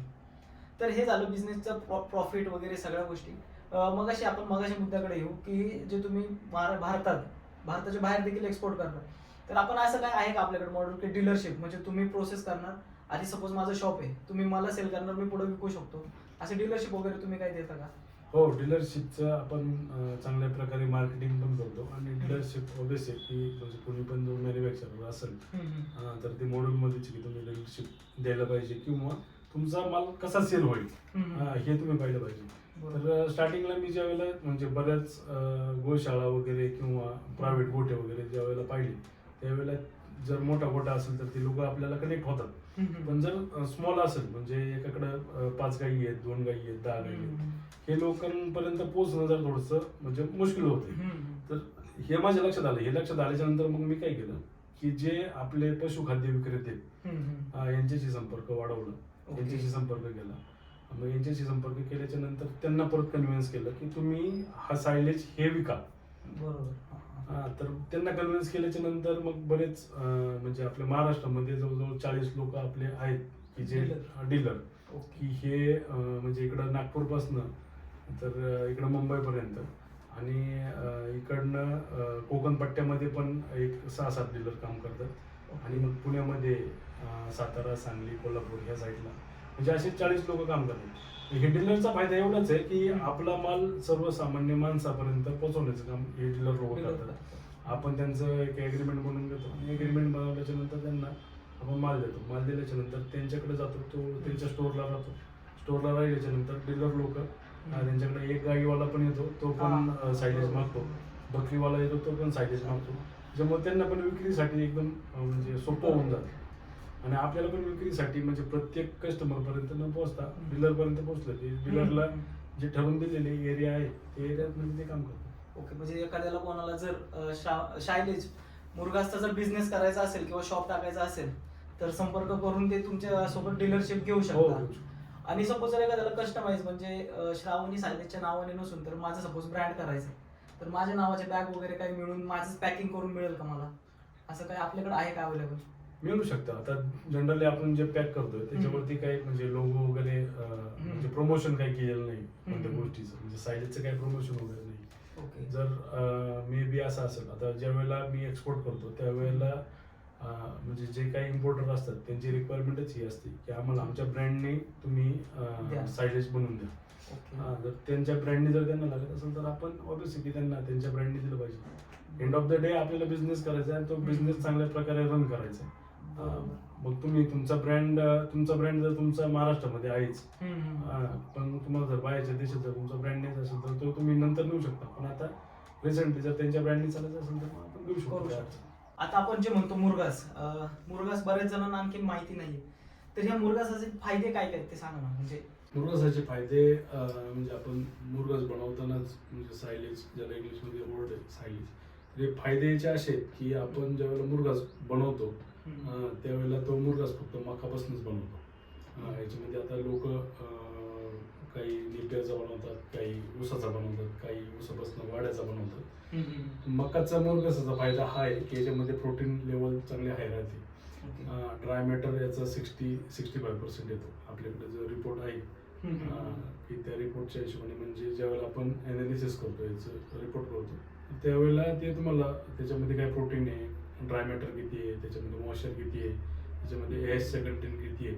तर हे झालं बिझनेसचं प्रॉफिट वगैरे सगळ्या गोष्टी. मगाशी आपण मगाशी मुद्द्याकडे येऊ की जे तुम्ही भारताच्या बाहेर देखील एक्सपोर्ट करणार, तर आपण असं काय आहे का आपल्याकडे मॉडेल की डीलरशिप, म्हणजे तुम्ही प्रोसेस करणार, आधी सपोज माझं शॉप आहे, तुम्ही मला सेल करणार, मी पुढे विकू शकतो, असे डीलरशिप वगैरे तुम्ही काय देता का? हो, डीलरशिपचं आपण चांगल्या प्रकारे मार्केटिंग पण करतो आणि डीलरशिप ऑब्विस आहे की म्हणजे कोणी पण जो मॅन्युफॅक्चरर असेल तर ते मॉडेलमध्येच की तुम्ही डीलरशिप द्यायला पाहिजे किंवा तुमचा माल कसा सेल होईल हे तुम्ही पाहिलं पाहिजे. तर स्टार्टिंगला मी ज्या वेळेला म्हणजे बऱ्याच गोशाळा वगैरे किंवा प्रायव्हेट गोठे वगैरे ज्या वेळेला पाहिले त्यावेळेला जर मोठा गोठा असेल तर ते लोक आपल्याला कनेक्ट होतात. पण जर स्मॉल असेल म्हणजे एकाकडे 5 गायी आहेत, 2 गायी आहेत, 10 गायी आहेत, हे लोकांपर्यंत पोहोचणं जर थोडंसं म्हणजे मुश्किल होते. तर हे माझ्या लक्षात आलं. हे लक्षात आल्याच्या नंतर मग मी काय केलं की जे आपले पशुखाद्य विक्रेते यांच्याशी संपर्क वाढवलं, यांच्याशी संपर्क केला. मग यांच्याशी संपर्क केल्याच्या नंतर त्यांना परत कन्व्हिन्स केलं की तुम्ही हा सायलेज हे विका. तर त्यांना कन्व्हिन्स केल्याच्या नंतर मग बरेच म्हणजे आपल्या महाराष्ट्रामध्ये जवळजवळ 40 लोक आपले आहेत की जे डीलर की हे म्हणजे इकडं नागपूरपासनं तर इकडं मुंबईपर्यंत आणि इकडनं कोकण पट्ट्यामध्ये पण एक 6-7 डीलर काम करतात आणि मग पुण्यामध्ये सातारा, सांगली, कोल्हापूर ह्या साईडला म्हणजे असे 40 लोक काम करतात. हे डीलरचा फायदा एवढाच आहे की आपला माल सर्वसामान्य माणसापर्यंत पोहोचवण्याचं काम हे डीलर लोक करतात. आपण त्यांचं एक एग्रीमेंट बनवून देतो आणि एग्रीमेंट बनवल्याच्या नंतर त्यांना आपण माल देतो. माल दिल्याच्या नंतर त्यांच्याकडे जातो, तो त्यांच्या स्टोरला राहतो. स्टोरला राहिल्याच्या नंतर डीलर लोक त्यांच्याकडे एक गाईवाला पण येतो, तो पण सायलेज मागतो. बकरीवाला येतो, तो पण सायलेज मागतो. त्यामुळे त्यांना पण विक्रीसाठी एकदम म्हणजे सोपं होऊन जातं आणि आपल्याला पण विक्रीसाठी म्हणजे प्रत्येक कस्टमर पर्यंत न पोहोचता डीलर पर्यंत पोहोचलं की डीलरला जे ठरवून दिलेले एरिया आहे ते एरियात म्हणजे ते काम करतात. ओके, म्हणजे एखाद्याला कोणाला जर शायलेज मुरघासचा जर बिझनेस करायचा असेल किंवा शॉप टाकायचा असेल तर संपर्क करून ते तुमच्या सोबत डीलरशिप घेऊ शकता. आणि सपोज जर एखाद्याला कस्टमाइज म्हणजे श्रावणी सायलेजच्या नावाने नसून तर माझं सपोज ब्रँड करायचं तर माझ्या नावाचे बॅग वगैरे काही मिळून माझंच पॅकिंग करून मिळेल का मला? असं काही आपल्याकडे आहे का अवेलेबल? मिळू शकतं. आता जनरली आपण जे पॅक करतोय त्याच्यावरती काही म्हणजे लोगो वगैरे म्हणजे प्रमोशन काही केलेलं नाही कोणत्या गोष्टीचं, म्हणजे सायलेजचं काही प्रमोशन वगैरे नाही. जर मे बी असं असेल, आता ज्या वेळेला मी एक्सपोर्ट करतो त्यावेळेला म्हणजे जे काही इम्पोर्टर असतात त्यांची रिक्वायरमेंटच ही असते की आम्हाला आमच्या ब्रँडने तुम्ही सायलेज बनवून द्या. जर त्यांच्या ब्रँडने जर त्यांना लागत असेल तर आपण ऑब्व्हियसली की त्यांना त्यांच्या ब्रँडने दिलं पाहिजे. एंड ऑफ द डे आपल्याला बिझनेस करायचा आहे, तो बिझनेस चांगल्या प्रकारे रन करायचा आहे. मग तुम्ही तुमचा ब्रँड जर तुमचा महाराष्ट्रामध्ये आहेच पण तुम्हाला जर बाहेरच्या देशात जर तुमचा ब्रँड नाही असेल तर तो तुम्ही नंतर नेऊ शकता. पण आता रिसेंटली जर त्यांच्या ब्रँडने चालायचं असेल तर मग आपण देऊ शकतो. आता आपण जे म्हणतो मुरघास बऱ्याच जणांना आणखी माहिती नाहीये, तर ह्या मुरघासाचे फायदे काय काय ते सांगा ना. म्हणजे मुरघासाचे फायदे म्हणजे आपण मुरघास बनवतानाच म्हणजे सायलेज ज्याला इंग्लिशमध्ये वर्ड आहे सायलेज, हे फायदे याचे असे आहेत की आपण ज्यावेळेला मुरघास बनवतो त्यावेळेला तो मुरघास फक्त मकापासूनच बनवतो. याच्यामध्ये आता लोक काही निप्याचा बनवतात, काही ऊसाचा बनवतात, काही ऊसापासून वाड्याचा बनवतात. मकाचा मुरघासाचा फायदा हा आहे की याच्यामध्ये प्रोटीन लेवल चांगले हाय राहते. ड्राय मॅटर याचा 60-65% येतो. आपल्याकडे जो रिपोर्ट आहे की त्या रिपोर्टच्या हिशोबाने म्हणजे ज्यावेळेला आपण ॲनालिसिस करतो याचं रिपोर्ट करतो त्यावेळेला ते तुम्हाला त्याच्यामध्ये काय प्रोटीन आहे, ड्राय मॅटर किती आहे, त्याच्यामध्ये मॉइश्चर किती आहे, त्याच्यामध्ये एएसचं कंटेंट किती आहे.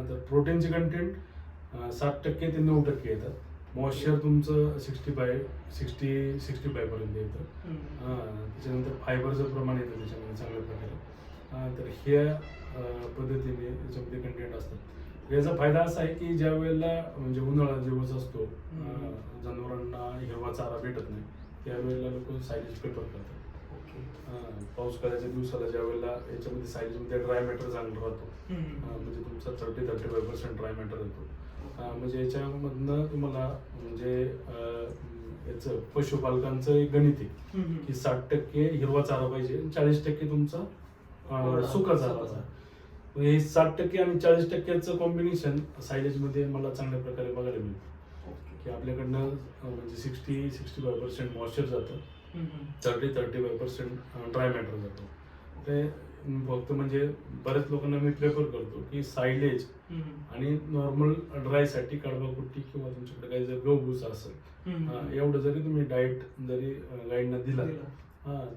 तर प्रोटीनचे कंटेंट 7% ते 9% येतात. मॉइश्चर तुमचं 65% पर्यंत येतं. त्याच्यानंतर फायबरचं प्रमाण येतं त्याच्यामध्ये चांगल्या प्रकारे. तर ह्या पद्धतीने याच्यामध्ये कंटेंट असतात. याचा फायदा असा आहे की ज्या वेळेला म्हणजे उन्हाळा दिवस असतो, जनावरांना हिरवा चारा भेटत नाही, त्यावेळेला लोक सायलेज प्रिफर करतात. पाऊस काळाच्या दिवसाला ज्या वेळेला याच्यामध्ये सायलेजमध्ये ड्राय मॅटर चांगला राहतो, म्हणजे तुमचा 30-35% ड्राय मॅटर येतो. म्हणजे याच्यामधनं तुम्हाला म्हणजे याचं पशुपालकांचं एक गणित आहे की 60% हिरवा चारा पाहिजे, 40% तुमचा सुका चारा पाहिजे. हे 60% आणि 40%चं कॉम्बिनेशन सायलेजमध्ये मला चांगल्या प्रकारे बघायला मिळतं की आपल्याकडनं म्हणजे 60-65% मॉइश्चर जातं, 30-35% ड्राय मॅटर जातो. ते फक्त म्हणजे बऱ्याच लोकांना मी प्रेफर करतो की सायलेज आणि नॉर्मल ड्रायसाठी कडबा कुट्टी किंवा तुमच्याकडे काही जर गहूभूस असेल एवढं जरी तुम्ही डाएट जरी गाईंना दिला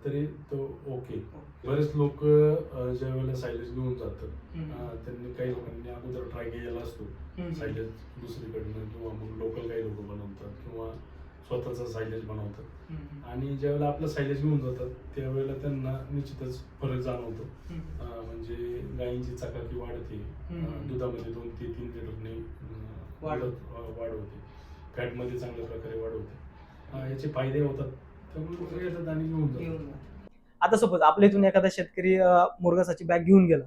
तरी तो ओके. बरेच लोक ज्या वेळेला सायलेज घेऊन जातात त्यांनी काही लोकांनी अगोदर ट्राय केलेला असतो सायलेज दुसरीकडनं किंवा मग लोकल काही लोक बनवतात किंवा स्वतःचा सायलेज बनवतात आणि ज्यावेळेला आपलं सायलेज घेऊन जातात त्यावेळेला त्यांना निश्चितच फरक जाणवतो. म्हणजे गायींची चकाकी वाढते, दुधामध्ये 2 ते 3 लिटरने वाढ होते, फॅटमध्ये चांगल्या प्रकारे वाढ होते. याचे फायदे होतात त्यामुळे येतात आणि घेऊन जातात. आता सपोज आपल्या इथून एखादा शेतकरी मुरघासाची बॅग घेऊन गेला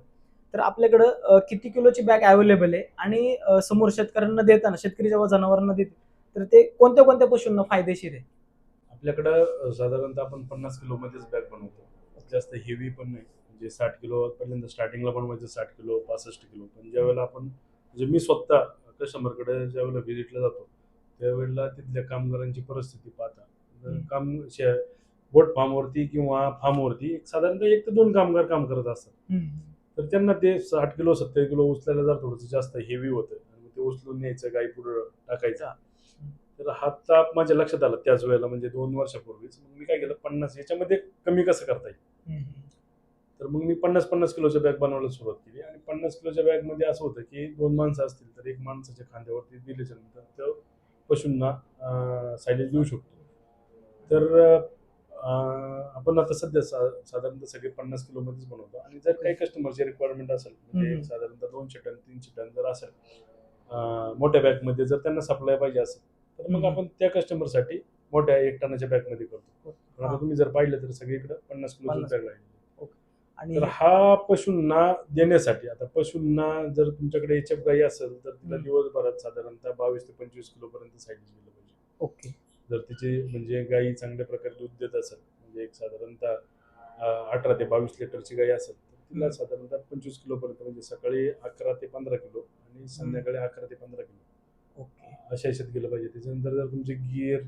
तर आपल्याकडं किती किलोची बॅग अवेलेबल आहे आणि समोर शेतकऱ्यांना देताना शेतकरी जेव्हा जनावरांना देते तर ते कोणत्या कोणत्या पशूंना फायदेशीर आहे? आपल्याकडं साधारणतः आपण 50 किलो मध्येच बॅग बनवतो, जास्त हेवी पण नाही. म्हणजे 60 किलो पहिल्यांदा स्टार्टिंगला बनवायचं, 60 किलो 65 किलो. पण ज्यावेळेला आपण म्हणजे मी स्वतः कस्टमरकडे ज्यावेळेला व्हिजिटला जातो त्यावेळेला तिथल्या कामगारांची परिस्थिती पाहता काम बोट फार्मवरती किंवा फार्मवरती साधारणतः 1 ते 2 कामगार काम करत असतात. तर त्यांना ते 60 किलो 70 किलो उचलायला जर थोडंसं जास्त हेवी होतं आणि ते उचलून न्यायचं, गाई पुढं टाकायचा. तर हा ताप माझ्या लक्षात आला त्याच वेळेला, म्हणजे 2 वर्षापूर्वीच. मग मी काय केलं, 50 याच्यामध्ये कमी कसं करता येईल. तर मग मी 50-50 किलोच्या बॅग बनवायला सुरुवात केली आणि 50 किलोच्या बॅगमध्ये असं होतं की 2 माणसं असतील तर एक माणसाच्या खांद्यावरती दिल्याच्या नंतर तो पशूंना सायलेज देऊ शकतो. तर आपण आता सध्या साधारणतः सगळे 50 किलो मध्येच बनवतो आणि जर काही कस्टमरची रिक्वायरमेंट असेल म्हणजे साधारणतः 200 टन 300 टन जर असेल मोठ्या बॅगमध्ये, जर त्यांना सप्लाय पाहिजे असेल तर मग आपण त्या कस्टमरसाठी मोठ्या 1 टनाच्या बॅगमध्ये करतो. आता तुम्ही जर पाहिलं तर सगळीकडे 50 किलोची बॅग लागली. तर हा पशूंना देण्यासाठी, आता पशूंना जर तुमच्याकडे एचएफ गाई असेल तर तिला दिवसभरात साधारणतः 22 ते 25 किलो पर्यंत सायलेज दिलं पाहिजे. ओके. जर तिची म्हणजे गाई चांगल्या प्रकारे दूध देत असेल, म्हणजे एक साधारणतः 18 ते 22 लिटरची गाई असेल तर तिला साधारणतः 25 किलो पर्यंत, म्हणजे सकाळी 11 ते 15 किलो आणि संध्याकाळी 11 ते 15 किलो अशा याच्यात गेलं पाहिजे. त्याच्यानंतर जर तुमचे गिर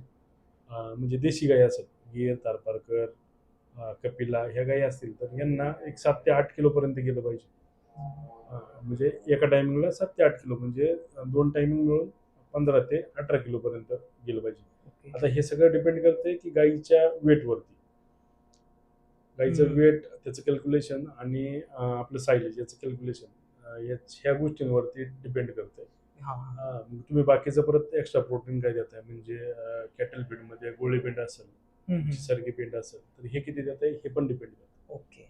म्हणजे देशी गाई असेल, गिर, थारपारकर, कपिला ह्या गाई असतील तर यांना एक 7 ते 8 किलो पर्यंत गेलं पाहिजे. म्हणजे एका टायमिंगला 7 ते 8 किलो, म्हणजे 2 टायमिंग मिळून 15 ते 18 किलो पर्यंत गेलं पाहिजे. आता हे सगळं डिपेंड करते की गाईच्या वेटवरती, गाईचं वेट, त्याचं कॅल्क्युलेशन आणि आपलं सायलेज याचं कॅल्क्युलेशन ह्या गोष्टींवरती डिपेंड करते. मग तुम्ही बाकीचं परत एक्स्ट्रा प्रोटीन काय देताय, म्हणजे कॅटल फीडमध्ये गोळी पेंड असेल, सरकी पेंड असेल तर हे किती देत आहे हे पण डिपेंड करतं. ओके.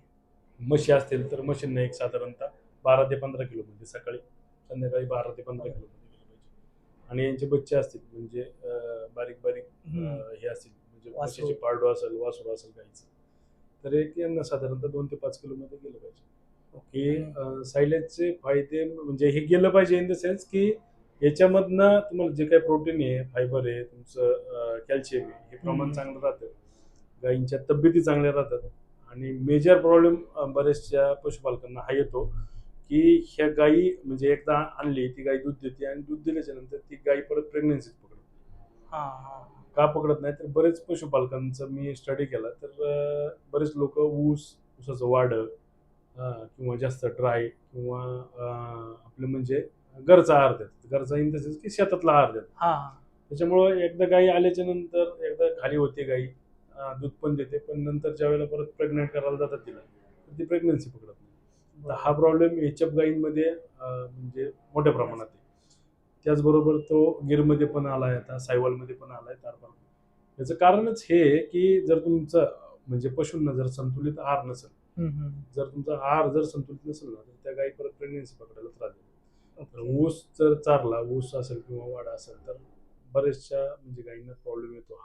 म्हशी असतील तर म्हशींना एक साधारणतः 12 ते 15 किलो, म्हणजे सकाळी संध्याकाळी 12 ते 15 किलो मध्ये गेलं पाहिजे. आणि यांचे बच्चे असतील म्हणजे बारीक बारीक हे असतील, म्हणजे म्हशीचे पारडो असेल, वासरू असेल गाईचं, तर एक यांना साधारणतः 2 ते 5 किलो मध्ये गेलं पाहिजे. हे सायलेजचे फायदे म्हणजे हे गेलं पाहिजे इन द सेन्स की याच्यामधनं तुम्हाला जे काही प्रोटीन आहे, फायबर आहे, तुमचं कॅल्शियम आहे, हे प्रमाण चांगलं राहतं, गाईंच्या तब्येती चांगल्या राहतात. आणि मेजर प्रॉब्लेम बऱ्याचशा पशुपालकांना हा येतो की ह्या गाई म्हणजे एकदा आणली ती गाई दूध देते आणि दूध दिल्याच्या नंतर ती गाई परत प्रेग्नन्सी पकडते. का पकडत नाही तर बरेच पशुपालकांचा मी स्टडी केला तर बरेच लोक ऊसाचं वाढ किंवा जास्त ड्राय किंवा आपलं म्हणजे घरचा आहार देतात, घरचा इन द सेन्स की शेतातला आहार देतात. त्याच्यामुळं एकदा गाई आल्याच्या नंतर एकदा खाली होते गाई, दूध पण देते, पण नंतर ज्या वेळेला परत प्रेग्नेंट करायला जातात तिला तर ती प्रेग्नन्सी पकडत नाही. तर हा प्रॉब्लेम एचएफ गाईंमध्ये म्हणजे मोठ्या प्रमाणात आहे. त्याचबरोबर तो गिरमध्ये पण आलाय, आता सायवालमध्ये पण आलाय तारपार. याचं कारणच हे की जर तुमचं म्हणजे पशूंना जर संतुलित आहार नसेल, जर तुमचा आहार जर संतुलित नसेल ना तर त्या गाई परत प्रेग्नन्सी पकडायला त्रास देतात. ऊस जर चारला, ऊस असेल किंवा वाडा असेल तर बरेचशा म्हणजे गायींना प्रॉब्लेम येतो.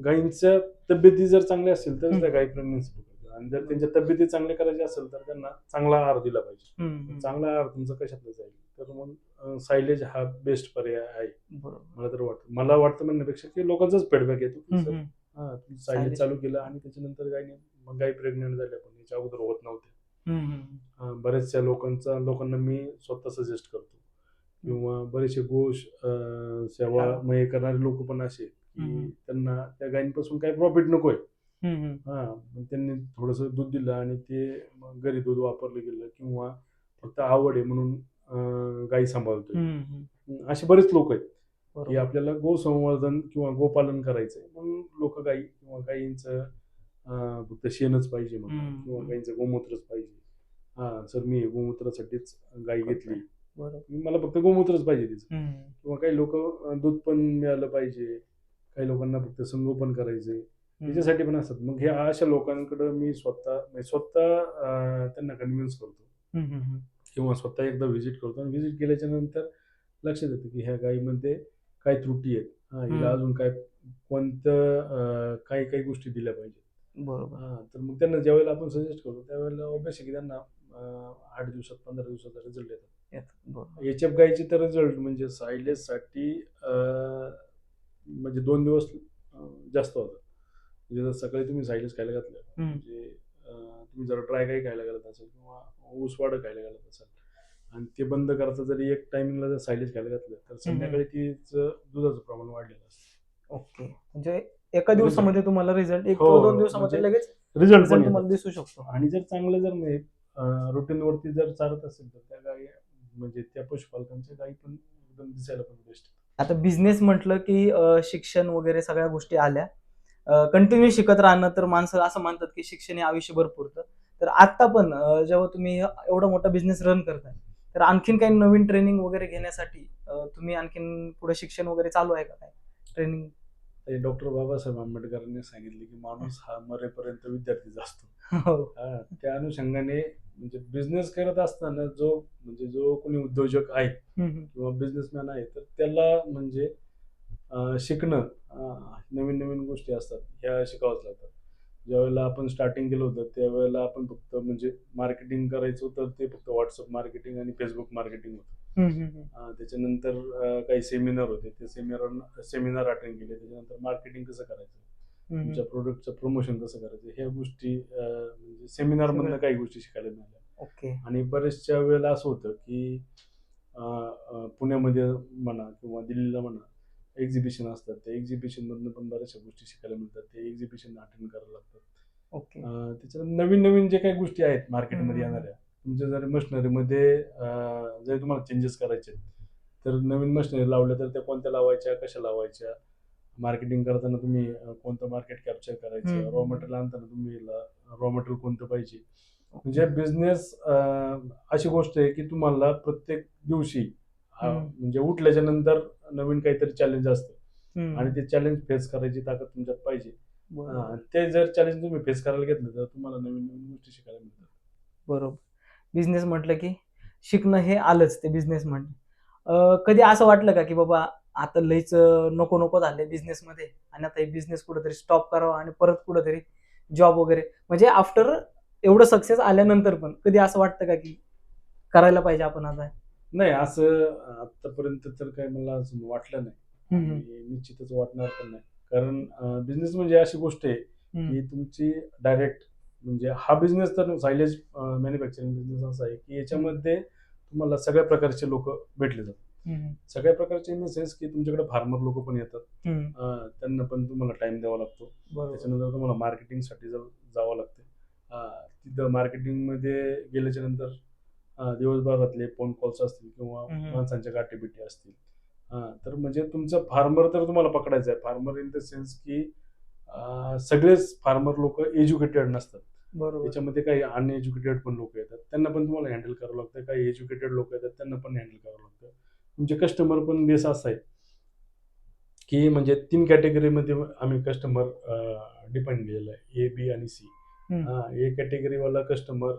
गायींच्या तब्येती जर चांगल्या असतील तर त्या गायी प्रेग्नन्सी पकडतात, आणि जर त्यांच्या तब्येती चांगल्या करायच्या असेल तर त्यांना चांगला आहार दिला पाहिजे. चांगला आहार तुमचा कशातला जाईल तर मग सायलेज हा बेस्ट पर्याय आहे. मला तर वाटतं, मला वाटतं म्हणण्यापेक्षा की लोकांचाच फीडबॅक येतो की सर सायलेज चालू केलं आणि त्याच्यानंतर गाई प्रेग्नेंट झाल्या, पण याच्या अगोदर होत नव्हत्या. बऱ्याचशा लोकांना मी स्वतः सजेस्ट करतो किंवा बरेचसे गोश सेवा करणारे लोक पण असे की त्यांना त्या गायींपासून काही प्रॉफिट नकोय, हा मग त्यांनी थोडंसं दूध दिलं आणि ते मग घरी दूध वापरलं गेलं किंवा फक्त आवड आहे म्हणून गाई सांभाळतोय. असे बरेच लोक आहेत की बरोबर. आपल्याला गोसंवर्धन किंवा गोपालन करायचंय म्हणून लोक गाई किंवा गाईंचं फक्त शेणच पाहिजे म्हणतात किंवा गाईंचं गोमूत्रच पाहिजे. हा सर मी गोमूत्रासाठीच गाई घेतली, बरोबर. मला फक्त गोमूत्रच पाहिजे तिचं. हम्म. किंवा काही लोक दूध पण मिळालं पाहिजे, काही लोकांना फक्त संगोपन करायचंय त्याच्यासाठी पण असतात. मग ह्या अशा लोकांकडे मी स्वतः त्यांना कन्व्हिन्स करतो किंवा स्वतः एकदा व्हिजिट करतो आणि व्हिजिट केल्याच्या नंतर लक्षात येतं की ह्या गायीमध्ये काय त्रुटी आहेत, हिला अजून काय कोणतं काही काही गोष्टी दिल्या पाहिजेत. बरोबर. तर मग त्यांना ज्यावेळेला आपण सजेस्ट करतो त्यावेळेला ऑब्वियसली की त्यांना 8 दिवसात 15 दिवसाचा रिझल्ट येतात. बरोबर. एच एफ गायची तर रिझल्ट म्हणजे सायलेजसाठी म्हणजे 2 दिवस जास्त होतं. म्हणजे जर सकाळी तुम्ही सायलेज खायला घातलं म्हणजे तुम्ही जर ड्राय गाई खायला घालत असाल किंवा ऊसवाडं खायला घालत असाल आणि ते बंद करता जरी एक टायमिंगला जर सायलेज खायला घातलं तर संध्याकाळी तिचं दुधाचं प्रमाण वाढलेलं असतं. ओके, म्हणजे एका दिवसामध्ये तुम्हाला रिझल्ट, एक हो, किंवा 2 दिवसामध्ये म्हणजे लगेच रिझल्ट पण तुम्हाला येतात. दिसू शकतो. आणि जर चांगलं जर नाही रुटीन वरती जर चालत असेल तर त्या गाई म्हणजे त्या पशुपालकांच्या गाई पण एकदम दिसायला पण बेस्ट. आता बिझनेस म्हटलं की शिक्षण वगैरे सगळ्या गोष्टी आल्या. कंटिन्यू शिकत राहणं, तर माणसं असं म्हणतात की शिक्षण हे आयुष्यभर पुरतं. तर आता पण जेव्हा तुम्ही एवढा मोठा बिझनेस रन करताय, तर आणखीन काही नवीन ट्रेनिंग वगैरे घेण्यासाठी तुम्ही आणखीन पुढे शिक्षण वगैरे चालू आहे का काय ट्रेनिंग? डॉक्टर बाबासाहेब आंबेडकरांनी सांगितले की माणूस हा मरेपर्यंत विद्यार्थीच असतो. हो. त्या अनुषंगाने म्हणजे बिझनेस करत असताना जो कोणी उद्योजक आहे किंवा बिझनेसमॅन आहे तर त्याला म्हणजे शिकणं, नवीन नवीन गोष्टी असतात ह्या शिकावंच लागतात. ज्यावेळेला आपण स्टार्टिंग केलं होतं त्यावेळेला आपण फक्त म्हणजे मार्केटिंग करायचो तर ते फक्त व्हॉट्सअप मार्केटिंग आणि फेसबुक मार्केटिंग होतं. त्याच्यानंतर काही सेमिनार होते, ते सेमिनार अटेंड केले. त्याच्यानंतर मार्केटिंग कसं करायचं, तुमच्या प्रोडक्टचं प्रमोशन कसं करायचं, ह्या गोष्टी म्हणजे सेमिनार मधनं काही गोष्टी शिकायला मिळाल्या. ओके. आणि बरेचशा वेळेला असं होतं की पुण्यामध्ये म्हणा किंवा दिल्लीला म्हणा एक्झिबिशन असतात, त्या एक्झिबिशन मधनं पण बऱ्याचशा गोष्टी शिकायला मिळतात. ते एक्झिबिशन अटेंड करायला लागतात. ओके. त्याच्यात नवीन नवीन जे काही गोष्टी आहेत मार्केटमध्ये येणाऱ्या, तुमच्या जर मशिनरीमध्ये जर तुम्हाला चेंजेस करायचे तर नवीन मशिनरी लावल्या तर त्या कोणत्या लावायच्या, कशा लावायच्या, मार्केटिंग करताना तुम्ही कोणतं मार्केट कॅप्चर करायचं, रॉ मटेरियल आणताना तुम्ही रॉ मटेरियल कोणतं पाहिजे. म्हणजे बिझनेस अशी गोष्ट आहे की तुम्हाला प्रत्येक दिवशी म्हणजे उठल्याच्या नंतर नवीन काहीतरी चॅलेंज असतं आणि ते चॅलेंज फेस करायची ताकद तुमच्यात पाहिजे. ते जर चॅलेंज तुम्ही फेस करायला घेतलं तर तुम्हाला नवीन नवीन गोष्टी शिकायला मिळतात. बरोबर. बिझनेस म्हटलं की शिकणं हे आलंच, ते बिझनेस म्हटलं. कधी असं वाटलं का की बाबा आता लईच नको नको झालंय बिझनेस मध्ये आणि आता हे बिझनेस कुठेतरी स्टॉप करावा आणि परत कुठेतरी जॉब वगैरे, म्हणजे आफ्टर एवढं सक्सेस आल्यानंतर पण कधी असं वाटतं का की करायला पाहिजे आपण आता? नाही, असं आतापर्यंत तर काही मला असं वाटलं नाही आणि निश्चितच वाटणार पण नाही. कारण बिझनेस म्हणजे अशी गोष्ट आहे की तुमची डायरेक्ट म्हणजे हा बिझनेस तर सायलेज मॅन्युफॅक्चरिंग बिझनेस असा आहे की याच्यामध्ये तुम्हाला सगळ्या प्रकारचे लोक भेटले जातात. सगळ्या प्रकारचे इन द सेन्स की तुमच्याकडे फार्मर लोक पण येतात, त्यांना पण तुम्हाला टाइम द्यावा लागतो. त्याच्यानंतर तुम्हाला मार्केटिंगसाठी जावं लागतं. तिथं मार्केटिंगमध्ये गेल्याच्या नंतर दिवसभरातले फोन कॉल्स असतील किंवा माणसांच्या गाठीबिटी असतील. तर म्हणजे तुमचं फार्मर तर तुम्हाला पकडायचं आहे. फार्मर इन द सेन्स की सगळेच फार्मर लोक एज्युकेटेड नसतात. त्याच्यामध्ये काही अनएज्युकेटेड पण लोक येतात, त्यांना पण तुम्हाला हँडल करावं लागतं. काही एज्युकेटेड लोक येतात त्यांना पण हँडल करावं लागतं. तुमचे कस्टमर पण बेस असा आहे की म्हणजे 3 कॅटेगरीमध्ये आम्ही कस्टमर डिपेंड केलेलं आहे, ए, बी आणि सी. ए कॅटेगरीवाला कस्टमर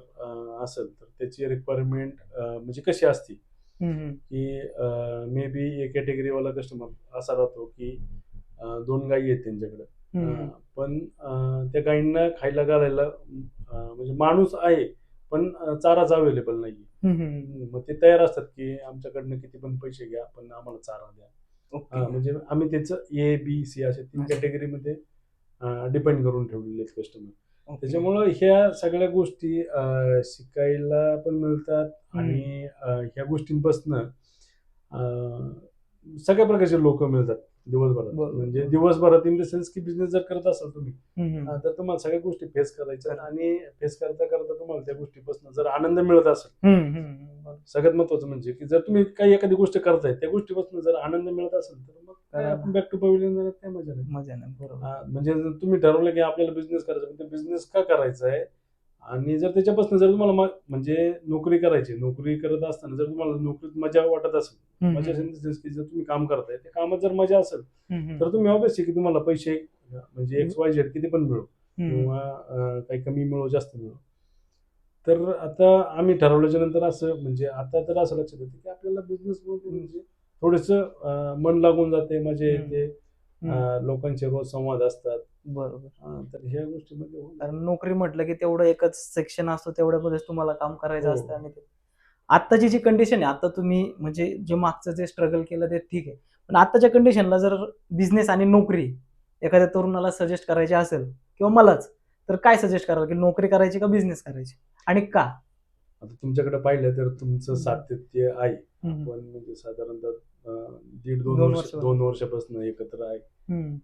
असेल तर त्याची रिक्वायरमेंट म्हणजे कशी असते की मे बी ए कॅटेगरीवाला कस्टमर असा राहतो की 2 गायी आहेत त्यांच्याकडे, पण त्या गायींना खायला घालायला म्हणजे माणूस आहे पण चाराच अवेलेबल नाही. मग ते तयार असतात की आमच्याकडनं किती पण पैसे घ्या पण आम्हाला चारा द्या. म्हणजे आम्ही त्याचं ए, बी, सी अशा 3 कॅटेगरीमध्ये डिपेंड करून ठेवलेले आहेत कस्टमर. त्याच्यामुळं ह्या सगळ्या गोष्टी शिकायला पण मिळतात आणि ह्या गोष्टींपासून सगळ्या प्रकारचे लोक मिळतात. दिवसभरात. बरोबर. म्हणजे दिवसभरात इन द सेन्स की बिझनेस जर करत असाल तुम्ही, हम्म. तर तुम्हाला सगळ्या गोष्टी फेस करायच्या आणि फेस करता करता तुम्हाला त्या गोष्टीपासून जर आनंद मिळत असेल, बरोबर. सगळ्यात महत्वाचं म्हणजे की जर तुम्ही काही एखादी गोष्ट करताय त्या गोष्टीपासून जर आनंद मिळत असेल तर मग काय आपण बॅक टू पवेलियन जाण्यात काय मजा नाही. मजा नाही. बरोबर. म्हणजे जर तुम्ही ठरवलं की आपल्याला बिझनेस करायचा, पण ते बिझनेस का करायचा आहे आणि जर त्याच्यापासून जर तुम्हाला म्हणजे नोकरी करायची, नोकरी करत असताना जर तुम्हाला नोकरीत मजा वाटत असेल, मजा इन द सेन्स की जर तुम्ही काम करताय त्या कामात जर मजा असेल तर तुम्ही ऑब्विसली की तुम्हाला पैसे म्हणजे XYZ किती पण मिळो किंवा काही कमी मिळो जास्त मिळो. तर आता आम्ही ठरवल्याच्या नंतर असं म्हणजे आता तर असं लक्षात येतं की आपल्याला बिझनेस म्हणजे थोडंसं मन लागून जाते, मजा येते, लोकांचे रोज संवाद असतात. बरोबर. तर ह्या गोष्टीमध्ये कारण नोकरी म्हटलं की तेवढं एकच सेक्शन असतो, तेवढ्यामध्येच तुम्हाला काम करायचं हो. असतं. आणि आत्ताची जी कंडिशन आहे, आता तुम्ही म्हणजे जे मागचं जे स्ट्रगल केलं ते ठीक आहे, पण आताच्या कंडिशनला जर बिझनेस आणि नोकरी एखाद्या तरुणाला सजेस्ट करायची असेल किंवा मलाच, तर काय सजेस्ट कराल की नोकरी करायची का बिझनेस करायची आणि का? आता तुमच्याकडे पाहिलं तर तुमचं हम्म. सातत्य आहे. हम्म. आपण म्हणजे साधारणतः 1.5-2 2 वर्ष, 2 वर्षापासून एकत्र आहे. हम्म.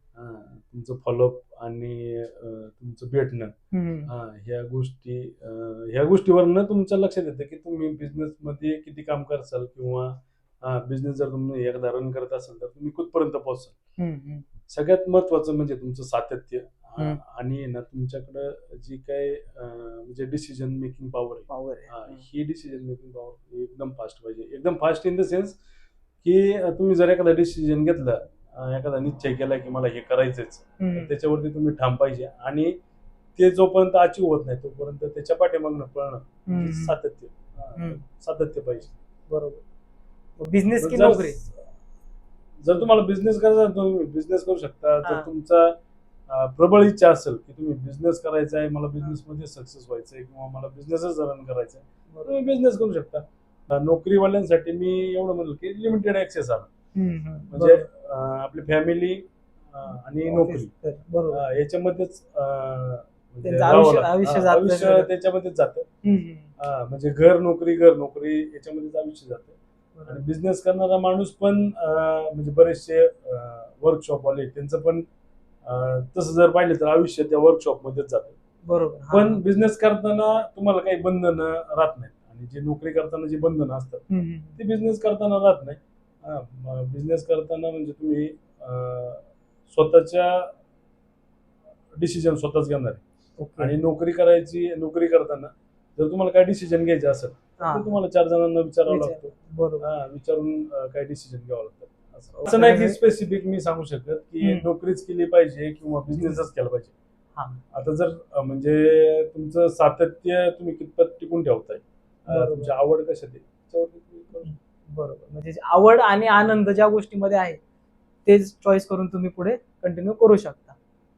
तुमचं फॉलोअप आणि तुमचं भेटणं, हम्म. ह्या गोष्टीवरनं तुमच्या लक्षात येतं की तुम्ही बिझनेस मध्ये किती काम करसाल किंवा बिझनेस जर तुम्ही एकदा रन करत असाल तर तुम्ही कुठपर्यंत पोहोचाल. हम्म. सगळ्यात महत्वाचं म्हणजे तुमचं सातत्य हम्म. आणि ना तुमच्याकडं जी काय म्हणजे डिसिजन मेकिंग पॉवर आहे, Power आहे. ही डिसिजन मेकिंग पॉवर एकदम फास्ट पाहिजे. एकदम फास्ट इन द सेन्स की तुम्ही जर एखादा डिसिजन घेतला, एखादा निश्चय केला की मला हे करायचंच, तर त्याच्यावरती तुम्ही ठाम पाहिजे आणि ते जोपर्यंत अचीव होत नाही तोपर्यंत त्याच्या पाठीमागणं पळणं म्हणजे सातत्य पाहिजे. बरोबर. बिझनेस की जर नोकरी? जर तुम्हाला बिझनेस करायचा आहे, तुम्ही बिझनेस करू शकता. हा. जर तुमचा प्रबळ इच्छा असेल की तुम्ही बिझनेस करायचा आहे, मला बिझनेस मध्ये सक्सेस व्हायचं आहे किंवा मला बिझनेसच रन करायचा आहे, तुम्ही बिझनेस करू शकता. नोकरीवाल्यांसाठी मी एवढं म्हणलं की लिमिटेड ऍक्सेस आला म्हणजे आपली फॅमिली आणि नोकरी याच्यामध्येच म्हणजे त्यांचं राहावं आयुष्य लागतं. जातं आयुष्य सगळं. त्याच्यामध्येच जातं. म्हणजे घर नोकरी याच्यामध्येच आयुष्य जातं. आणि बिझनेस करणारा माणूस पण म्हणजे बरेचसे वर्कशॉप वाले त्यांचं पण तसं जर पाहिलं तर आयुष्य त्या वर्कशॉप मध्येच जातं. बरोबर. पण बिझनेस करताना तुम्हाला काही बंधन राहत नाहीत आणि जे नोकरी करताना जी बंधनं असतात ती बिझनेस करताना राहत नाही. बिझनेस करताना म्हणजे तुम्ही स्वतःच्या डिसिजन स्वतःच घेणार आहे. आणि नोकरी करताना जर तुम्हाला काय डिसिजन घ्यायचे असेल तर तुम्हाला 4 जणांना विचारावं लागतं. बरोबर. विचारून काय डिसिजन घ्यावं लागतं. असं नाही की स्पेसिफिक मी सांगू शकत की नोकरीच केली पाहिजे किंवा बिझनेसच केला पाहिजे. आता जर म्हणजे तुमचं सातत्य तुम्ही कितपत टिकून ठेवताय, तुमची आवड कशात आहे त्याच्यावरती तुम्ही करू शकता. बरोबर. म्हणजे आवड आणि आनंद ज्या गोष्टीमध्ये आहे तेच चॉईस करून तुम्ही पुढे कंटिन्यू करू शकता.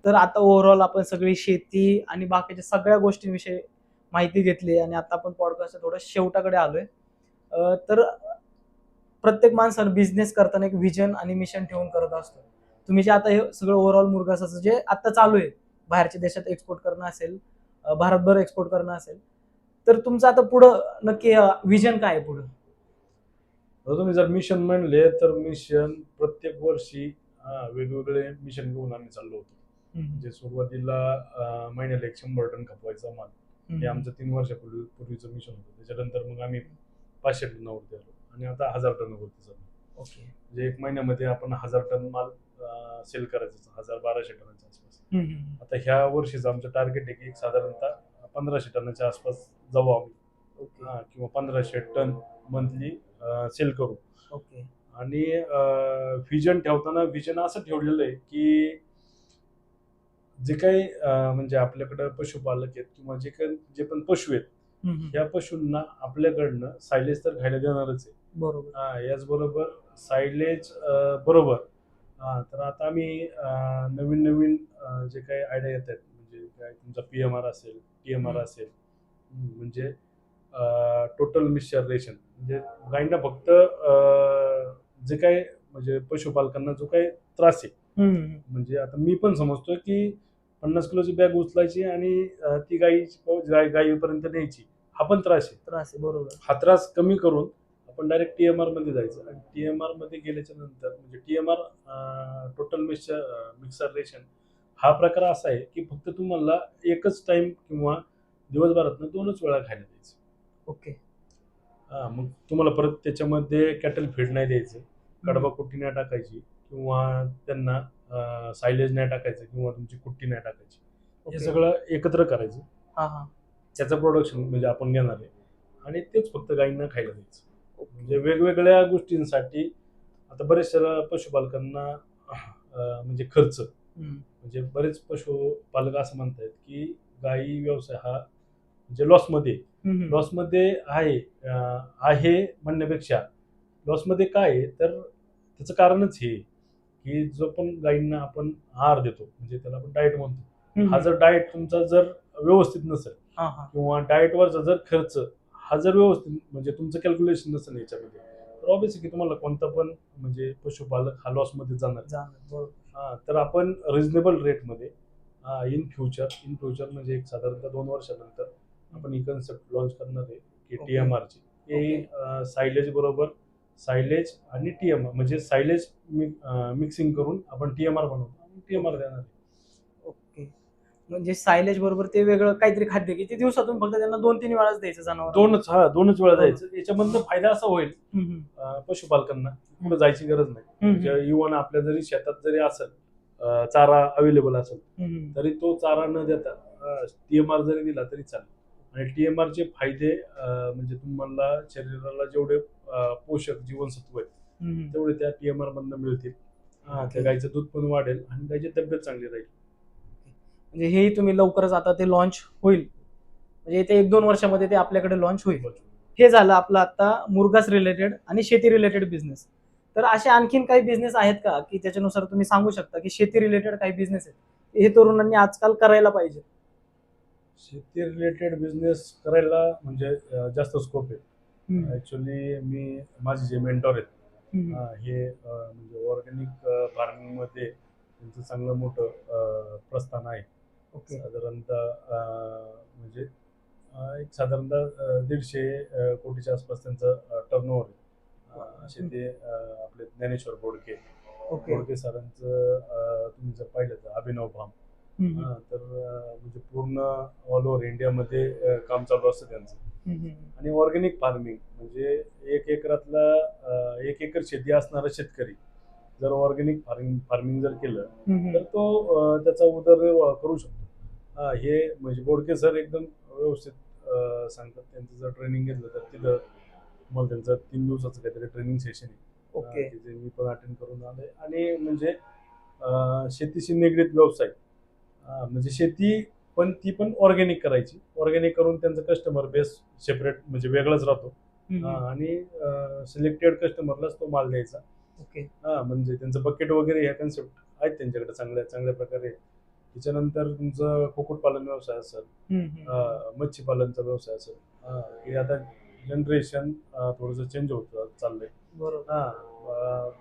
तर आता ओव्हरऑल आपण सगळी शेती आणि बाकीच्या सगळ्या गोष्टींविषयी माहिती घेतली आणि आता आपण पॉडकास्ट थोडं शेवटाकडे आलोय. तर प्रत्येक माणसानं बिझनेस करताना एक व्हिजन आणि मिशन ठेवून करत असतो. तुम्ही जे आता हे सगळं ओव्हरऑल मुरगासाचं जे आता चालू आहे, बाहेरच्या देशात एक्सपोर्ट करणं असेल, भारतभर एक्सपोर्ट करणं असेल, तर तुमचं आता पुढं नक्की व्हिजन काय आहे पुढं? तुम्ही जर मिशन म्हणले तर मिशन प्रत्येक वर्षी वेगवेगळे मिशन घेऊन आम्ही चाललो होतो. म्हणजे सुरुवातीला महिन्याला 100 टन खपवायचा माल, हे आमचं 3 वर्षापूर्वीचं मिशन होतं. त्याच्यानंतर मग आम्ही 500 टनावरती आलो आणि आता 1000 टनावरती चाललो. ओके. म्हणजे 1 महिन्यामध्ये आपण 1000 टन माल सेल करायचा, 1200 टनाच्या आसपास. आता ह्या वर्षीचं आमचं टार्गेट आहे की साधारणतः 1500 टनाच्या आसपास जाऊ आम्ही. किंवा 1500 टन मंथली सेल करू. ओके. आणि व्हिजन ठेवताना व्हिजन असं ठेवलेलं आहे की जे काही म्हणजे आपल्याकडं पशुपालक आहेत किंवा जे पण पशु आहेत या पशूंना आपल्याकडनं सायलेज तर खायला देणारच आहे. बरोबर. याचबरोबर सायलेज बरोबर तर आता आम्ही नवीन जे काही आयडिया येत आहेत म्हणजे काय तुमचा PMR असेल, TMR असेल, म्हणजे टोटल मिक्सचरेशन, म्हणजे गायींना फक्त जे काही म्हणजे पशुपालकांना जो काही त्रास आहे, म्हणजे आता मी पण समजतोय की 50 किलोची बॅग उचलायची आणि ती गायीपर्यंत न्यायची, हा पण त्रास आहे. बरोबर. हा त्रास कमी करून आपण डायरेक्ट TMR मध्ये जायचं आणि TMR मध्ये गेल्याच्या नंतर म्हणजे TMR टोटल मिक्सर रेशन हा प्रकार असा आहे की फक्त तुम्हाला एकच टाइम किंवा दिवसभरातनं 2च वेळा खायला द्यायचं. ओके. मग तुम्हाला परत त्याच्यामध्ये कॅटल फीड नाही द्यायचं, कडबा कुट्टी नाही टाकायची किंवा त्यांना सायलेज नाही टाकायचं किंवा तुमची कुट्टी नाही टाकायची. हे ओके. सगळं एकत्र करायचं. हा हा. त्याचं प्रोडक्शन म्हणजे आपण घेणार आहे आणि तेच फक्त गायींना खायला द्यायचं. म्हणजे वेगवेगळ्या गोष्टींसाठी आता बरेचशा पशुपालकांना म्हणजे खर्च म्हणजे बरेच पशुपालक असं म्हणतात की गायी व्यवसाय हा म्हणजे लॉसमध्ये आहे म्हणण्यापेक्षा लॉसमध्ये काय आहे तर त्याचं कारणच हे की जो पण गायींना आपण आहार देतो म्हणजे त्याला आपण डाएट म्हणतो. हा जर डाएट तुमचा जर व्यवस्थित नसेल किंवा डाएटवरचा जर खर्च हा जर व्यवस्थित म्हणजे तुमचं कॅल्क्युलेशन नसेल याच्यामध्ये तर ऑब्व्हियसली की तुम्हाला कोणता पण म्हणजे पशुपालक हा लॉसमध्ये जाणार. तर आपण रिझनेबल रेटमध्ये इन फ्युचर म्हणजे एक साधारणतः 2 वर्षानंतर आपण ही कन्सेप्ट लॉन्च करणार आहे की Okay. TMRची हे सायलेज आणि TMR म्हणजे सायलेज मिक्सिंग करून आपण TMR बनवतो आणि TMR देणार आहे. ओके. म्हणजे सायलेज बरोबर ते वेगळं काहीतरी खाद्य की ते दिवसातून फक्त त्यांना 2-3 वेळाच द्यायचं जनावर. दोनच वेळा जायचं. याच्यामधनं फायदा असा होईल पशुपालकांना कुठं जायची गरज नाही. म्हणजे इव्हन आपल्या जरी शेतात जरी असेल चारा अवेलेबल असेल तरी तो चारा न देता TMR जरी दिला तरी चालेल. आणि TMRचे फायदे म्हणजे तुम्हाला शरीराला जेवढे पोषक जीवनसत्व आहेत तेवढे त्या TMR मधनं मिळतील. त्या गायीचं दूध पण वाढेल आणि गायीची तब्येत चांगली राहील. म्हणजे हेही तुम्ही लवकरच आता ते लॉन्च होईल म्हणजे ते 1-2 वर्षामध्ये ते आपल्याकडे लॉन्च होईल. हे झालं आपलं आता मुरघास रिलेटेड आणि शेती रिलेटेड बिझनेस. तर असे आणखीन काही बिझनेस आहेत का की त्याच्यानुसार तुम्ही सांगू शकता की शेती रिलेटेड काही बिझनेस आहेत हे तरुणांनी आजकाल करायला पाहिजे? शेती रिलेटेड बिझनेस करायला म्हणजे जास्त स्कोप आहे. ऍक्च्युली माझे जे मेंटॉर आहेत हे म्हणजे ऑर्गॅनिक फार्मिंग मध्ये त्यांचं चांगलं मोठं प्रस्थान आहे. ओके. साधारणतः म्हणजे एक साधारणतः 150 कोटीच्या आसपास त्यांचं टर्नओव्हर आहे. असे ते आपले ज्ञानेश्वर बोडके सरांचं तुम्ही जर पाहिलं तर अभिनव फार्म तर म्हणजे पूर्ण ऑल ओव्हर इंडियामध्ये काम चालू असतं त्यांचं. आणि ऑर्गॅनिक फार्मिंग म्हणजे 1 एकर शेती असणारा शेतकरी जर ऑर्गॅनिक फार्मिंग जर केलं तर तो त्याचा उदरनिर्वाह करू शकतो. हे म्हणजे बोडके सर एकदम व्यवस्थित सांगतात. त्यांचं जर ट्रेनिंग घेतलं तर तिथं तुम्हाला त्यांचं 3 दिवसाचं काहीतरी ट्रेनिंग सेशन आहे. ओके. तिथे मी पण अटेंड करून आलोय. आणि म्हणजे शेतीशी निगडीत व्यवसाय म्हणजे शेती पण ती पण ऑर्गॅनिक करायची. ऑर्गॅनिक करून त्यांचा कस्टमर बेस सेपरेट म्हणजे वेगळाच राहतो. आणि सिलेक्टेड कस्टमरलाच तो माल द्यायचा. ओके. म्हणजे त्यांचं बकेट वगैरे ह्या कन्सेप्ट आहेत त्यांच्याकडे चांगल्या प्रकारे. त्याच्यानंतर तुमचं कुक्कुटपालन व्यवसाय असेल, मच्छीपालनचा व्यवसाय असेल, हे आता जनरेशन थोडंसं चेंज होत चाललंय.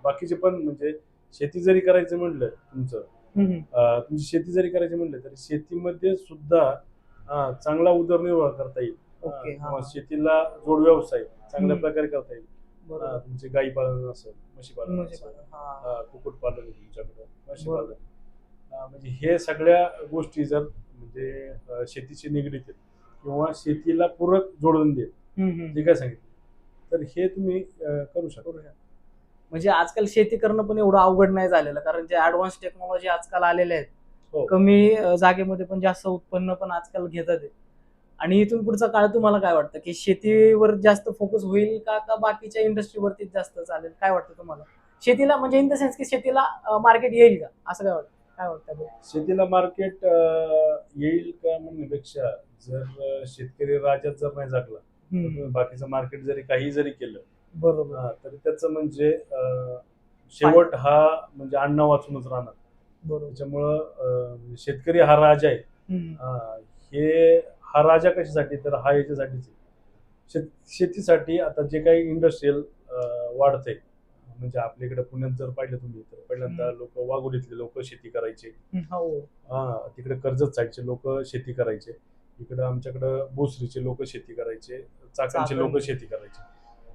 बाकीचे पण म्हणजे शेती जरी करायचं म्हटलं तुमची शेती जरी करायची म्हटलं तरी शेतीमध्ये सुद्धा चांगला उदरनिर्वाह करता येईल. किंवा शेतीला जोड व्यवसाय चांगल्या प्रकारे करता येईल. तुमचे गाई पालन असेल, म्हशी पालन असेल, कुक्कुटपालन तुमच्याकडे, मच्छीपालन म्हणजे हे सगळ्या गोष्टी जर म्हणजे शेतीशी निगडीत आहेत किंवा शेतीला पूरक जोडून देत जे काय सांगितलं तर हे तुम्ही करू शकता. म्हणजे आजकाल शेती करणं पण एवढं अवघड नाही झालेलं कारण जे ऍडव्हान्स टेक्नॉलॉजी आजकाल आलेल्या आहेत. कमी जागेमध्ये पण जास्त उत्पन्न पण आजकाल घेतात. आणि इथून पुढचा काळ तुम्हाला काय वाटतं की शेतीवर जास्त फोकस होईल का बाकीच्या इंडस्ट्रीवरती जास्त चालेल? काय वाटतं तुम्हाला? शेतीला म्हणजे इन द सेन्स की शेतीला मार्केट येईल का असं काय वाटतं? शेतीला मार्केट येईल का म्हणण्यापेक्षा जर शेतकरी राज्यात जर नाही जागला बाकीचं मार्केट काही जरी केलं बरोबर तर त्याचं म्हणजे शेवट हा म्हणजे अन्न वाचूनच राहणार. त्याच्यामुळं शेतकरी हा राजा आहे. हा राजा कशासाठी तर हा याच्यासाठीच आहे. शेतीसाठी आता जे काही इंडस्ट्रियल वाढतंय म्हणजे आपल्याकडे पुण्यात जर पाहिलं तुम्ही तर पहिल्यांदा लोक वाघोलीतले लोक शेती करायचे. तिकडे कर्जत साईडचे लोक शेती करायचे. इकडे आमच्याकडे भोसरीचे लोक शेती करायचे, चाकणचे लोक शेती करायचे.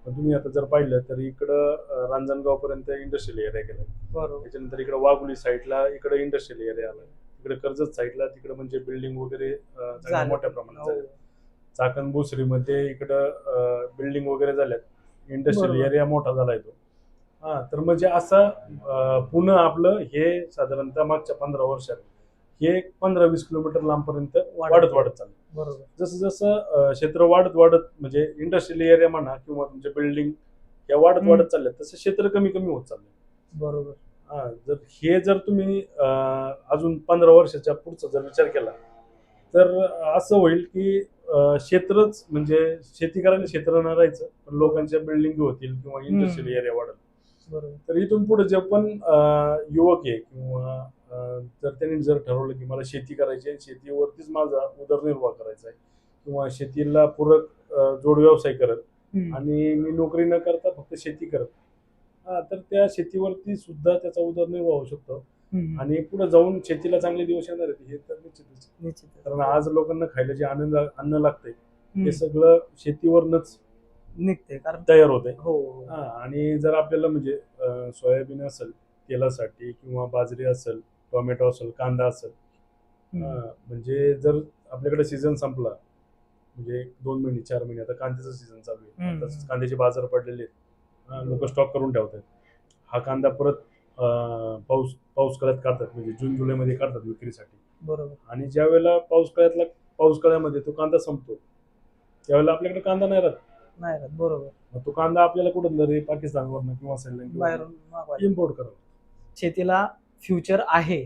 पण तुम्ही आता जर पाहिलं तर इकडं रांजणगाव पर्यंत इंडस्ट्रियल एरिया गेला, बरोबर. त्याच्यानंतर इकडे वाघोली साईडला इकडे इंडस्ट्रियल एरिया आला, इकडे कर्जत साईडला तिकडे म्हणजे बिल्डिंग वगैरे चांगल्या झालं. मोठ्या प्रमाणात हो. झाल्या. चाकण भोसरीमध्ये इकडं बिल्डिंग वगैरे झाल्यात, इंडस्ट्रियल बरोबर. एरिया मोठा झालाय तो. हा, तर म्हणजे असं पुन्हा आपलं हे साधारणतः मागच्या 15 वर्षात हे 15-20 किलोमीटर लांबपर्यंत वाढत चाललं. बरोबर. जसं जसं क्षेत्र वाढत म्हणजे इंडस्ट्रियल एरिया म्हणा किंवा तुमच्या बिल्डिंग या वाढत चालल्या, तसं क्षेत्र कमी होत चाललंय. बरोबर. हा, जर तुम्ही अजून 15 वर्षाच्या पुढचा जर विचार केला तर असं होईल की क्षेत्रच म्हणजे शेती करायला क्षेत्र न राहायचं, पण लोकांच्या बिल्डिंग होतील किंवा इंडस्ट्रियल एरिया वाढेल. बरोबर. तर इथून पुढे जे पण युवक आहे किंवा जर त्यांनी जर ठरवलं की मला शेती करायची आहे, शेतीवरतीच माझा उदरनिर्वाह करायचा आहे किंवा शेतीला पूरक जोड व्यवसाय करत आणि मी नोकरी न करता फक्त शेती करत, तर त्या शेतीवरती सुद्धा त्याचा उदरनिर्वाह होऊ शकतो. आणि पुढे जाऊन शेतीला चांगले दिवस येणार आहेत हे तर निश्चितच. कारण आज लोकांना खायला जे अन्न लागतंय ते सगळं शेतीवरनच निघते, कारण तयार होत आहे. हो. आणि जर आपल्याला म्हणजे सोयाबीन असेल तेलासाठी किंवा बाजरी असेल, टोमॅटो असेल, कांदा असेल, म्हणजे जर आपल्याकडे सीझन संपला म्हणजे 2 महिने 4 महिने, आता कांद्याचा सीझन चालू आहे, आता कांद्याचे बाजार पडलेले आहेत, लोक स्टॉक करून ठेवतात. हा कांदा परत पाऊस काळात काढतात, म्हणजे जून जुलैमध्ये काढतात विक्रीसाठी. बरोबर. आणि ज्या वेळेला पाऊस काळामध्ये तो कांदा संपतो त्यावेळेला आपल्याकडे कांदा नाही राहत. बरोबर. मग तो कांदा आपल्याला कुठून तरी पाकिस्तानवरनं किंवा बाहेरून इम्पोर्ट करावा. शेतीला फ्युचर आहे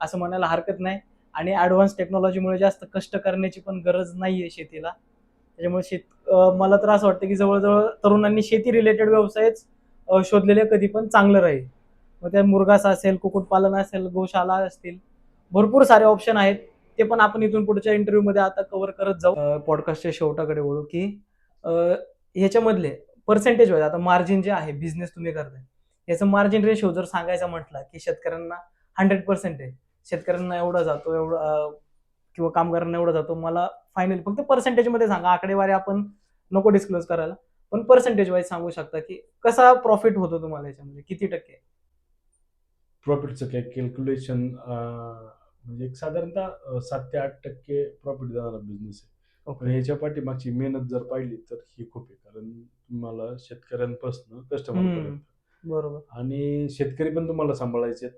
असं म्हणायला हरकत नाही, आणि ऍडव्हान्स टेक्नॉलॉजीमुळे जास्त कष्ट करण्याची पण गरज नाहीये शेतीला. त्याच्यामुळे मला तर असं वाटतं की जवळजवळ तरुणांनी शेती रिलेटेड व्यवसायच शोधलेले कधी पण चांगलं राहील. मग त्या मुरघास असेल, कुक्कुटपालन असेल, गोशाला असतील, भरपूर सारे ऑप्शन आहेत. ते पण आपण इथून पुढच्या इंटरव्ह्यू मध्ये आता कव्हर करत जाऊ. पॉडकास्टच्या शेवटाकडे वळू की ह्याच्यामधले पर्सेंटेज वाईज आता मार्जिन जे आहे बिझनेस तुम्ही करताय याचं मार्जिन रेशो जर सांगायचं म्हटलं की शेतकऱ्यांना 100% आहे, शेतकऱ्यांना एवढा जातो, एवढा किंवा कामगारांना एवढा जातो, मला फायनली फक्त पर्सेंटेज मध्ये सांगा, आकडेवारी आपण नको डिस्क्लोज करायला, पण पर्सेंटेज वाईज सांगू शकता की कसा प्रॉफिट होतो तुम्हाला याच्यामध्ये, किती टक्के प्रॉफिटचं काय कॅल्क्युलेशन, म्हणजे एक साधारणतः 7 ते 8% प्रॉफिट देणारा बिझनेस आहे. पण याच्या पाठीमागची मेहनत जर पाहिली तर ही खूप आहे, कारण तुम्हाला शेतकऱ्यांपासून कस्टमर पर्यंत, बरोबर, आणि शेतकरी पण तुम्हाला सांभाळायचे.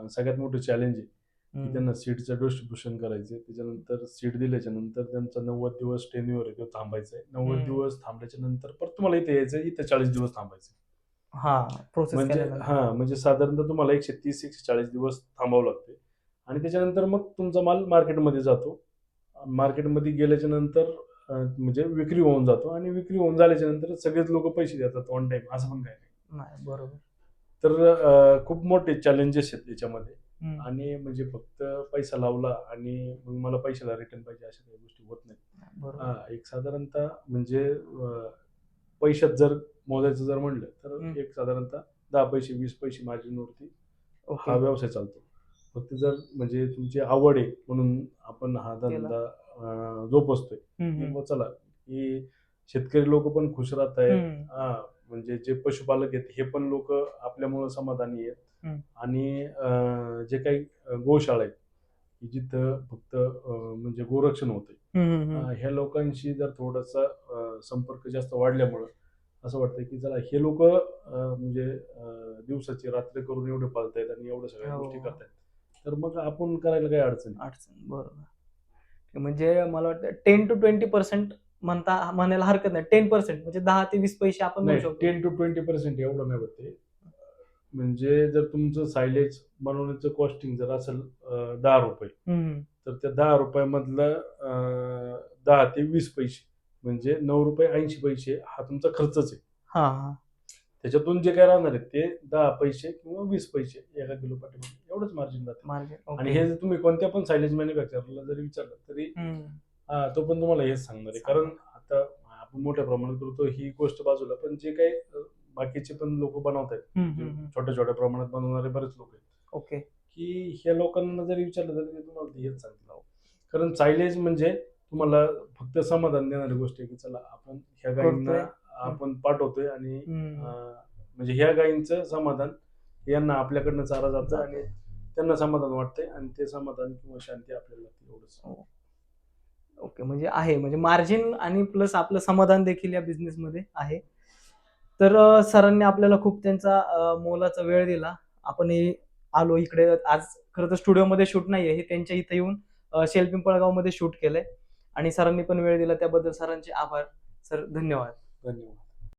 सगळ्यात मोठं चॅलेंज आहे की त्यांना सीडचं डिस्ट्रीब्युशन करायचे, त्याच्यानंतर सीड दिल्याच्या नंतर त्यांचा 90 दिवस टेन्युअर आहे तो थांबायचा आहे, 90 दिवस थांबल्याच्या नंतर परत तुम्हाला इथे यायचं, इथे 40 दिवस थांबायचे. म्हणजे साधारणतः तुम्हाला 130-140 दिवस थांबावं लागते, आणि त्याच्यानंतर मग तुमचा माल मार्केटमध्ये जातो. मार्केटमध्ये गेल्याच्या नंतर म्हणजे विक्री होऊन जातो, आणि विक्री होऊन झाल्याच्या नंतर सगळेच लोक पैसे देतात ऑन टाइम, असं पण काय नाही. बरोबर. तर खूप मोठे चॅलेंजेस आहेत त्याच्यामध्ये, आणि म्हणजे फक्त पैसा लावला आणि मग मला पैशाला रिटर्न पाहिजे अशा काही गोष्टी होत नाही. एक साधारणतः म्हणजे पैशात जर मोजायचं जर म्हणलं तर एक साधारणतः 10 पैसे 20 पैसे मार्जिनवरती हा व्यवसाय चालतो. फक्त जर म्हणजे तुमची आवड आहे म्हणून आपण हा धंदा जोपासतोय, मग चला की शेतकरी लोक पण खुश राहत आहेत, म्हणजे जे पशुपालक आहेत हे पण लोक आपल्यामुळे समाधानी आहेत, आणि जे काही गोशाळा आहेत जिथं फक्त म्हणजे गोरक्षण होते, ह्या लोकांशी जर थोडासा संपर्क जास्त वाढल्यामुळं असं वाटतं की चला हे लोक म्हणजे दिवसाची रात्र करून एवढे पाळतायत आणि एवढ्या सगळ्या गोष्टी करतायत, तर मग आपण करायला काही अडचण. बरोबर. म्हणजे मला वाटतं 10 to 20% म्हणायला हरकत नाही. 10% म्हणजे 10 ते 20 पैसे आपण म्हणू शकतो. 10 to 20% एवढं नाही होते. म्हणजे जर तुमचं सायलेज बनवण्याचं कॉस्टिंग जर असेल 10 रुपये, तर त्या 10 रुपयामधलं 10 ते 20 पैसे म्हणजे 9 रुपये 80 पैसे हा तुमचा खर्चच आहे. त्याच्यातून जे काय राहणार आहे ते 10 पैसे किंवा 20 पैसे एका किलो पाठीमागे एवढंच मार्जिन राहतं. आणि हे तुम्ही कोणत्या पण सायलेज मॅन्युफॅक्चरला जरी विचारलं तरी तो पण तुम्हाला हेच सांगणार आहे, कारण आता आपण मोठ्या प्रमाणात करतो ही गोष्ट बाजूला, पण जे काही बाकीचे पण लोक बनवत आहेत, छोट्या छोट्या प्रमाणात बनवणारे बरेच लोक आहेत, की ह्या लोकांना जरी विचारलं तरी ते तुम्हाला हेच सांगतील. कारण सायलेज म्हणजे तुम्हाला फक्त समाधान देणारी गोष्ट आहे की चला आपण ह्या गायींना आपण पाठवतोय आणि हम्म. म्हणजे ह्या गायींचं समाधान यांना आपल्याकडनं चारा जातं आणि त्यांना समाधान वाटतंय आणि ते समाधान किंवा शांती आपल्याला लागते एवढंच. ओके, म्हणजे आहे, म्हणजे मार्जिन आणि प्लस आपलं समाधान देखील या बिझनेस मध्ये आहे. तर सरांनी आपल्याला खूप त्यांचा मोलाचा वेळ दिला. आपण हे आलो इकडे आज, खरं तर स्टुडिओमध्ये शूट नाहीये, हे त्यांच्या इथे येऊन शेलपिंपळगाव मध्ये शूट केलंय आणि सरांनी पण वेळ दिला त्याबद्दल सरांचे आभार. सर धन्यवाद. धन्यवाद.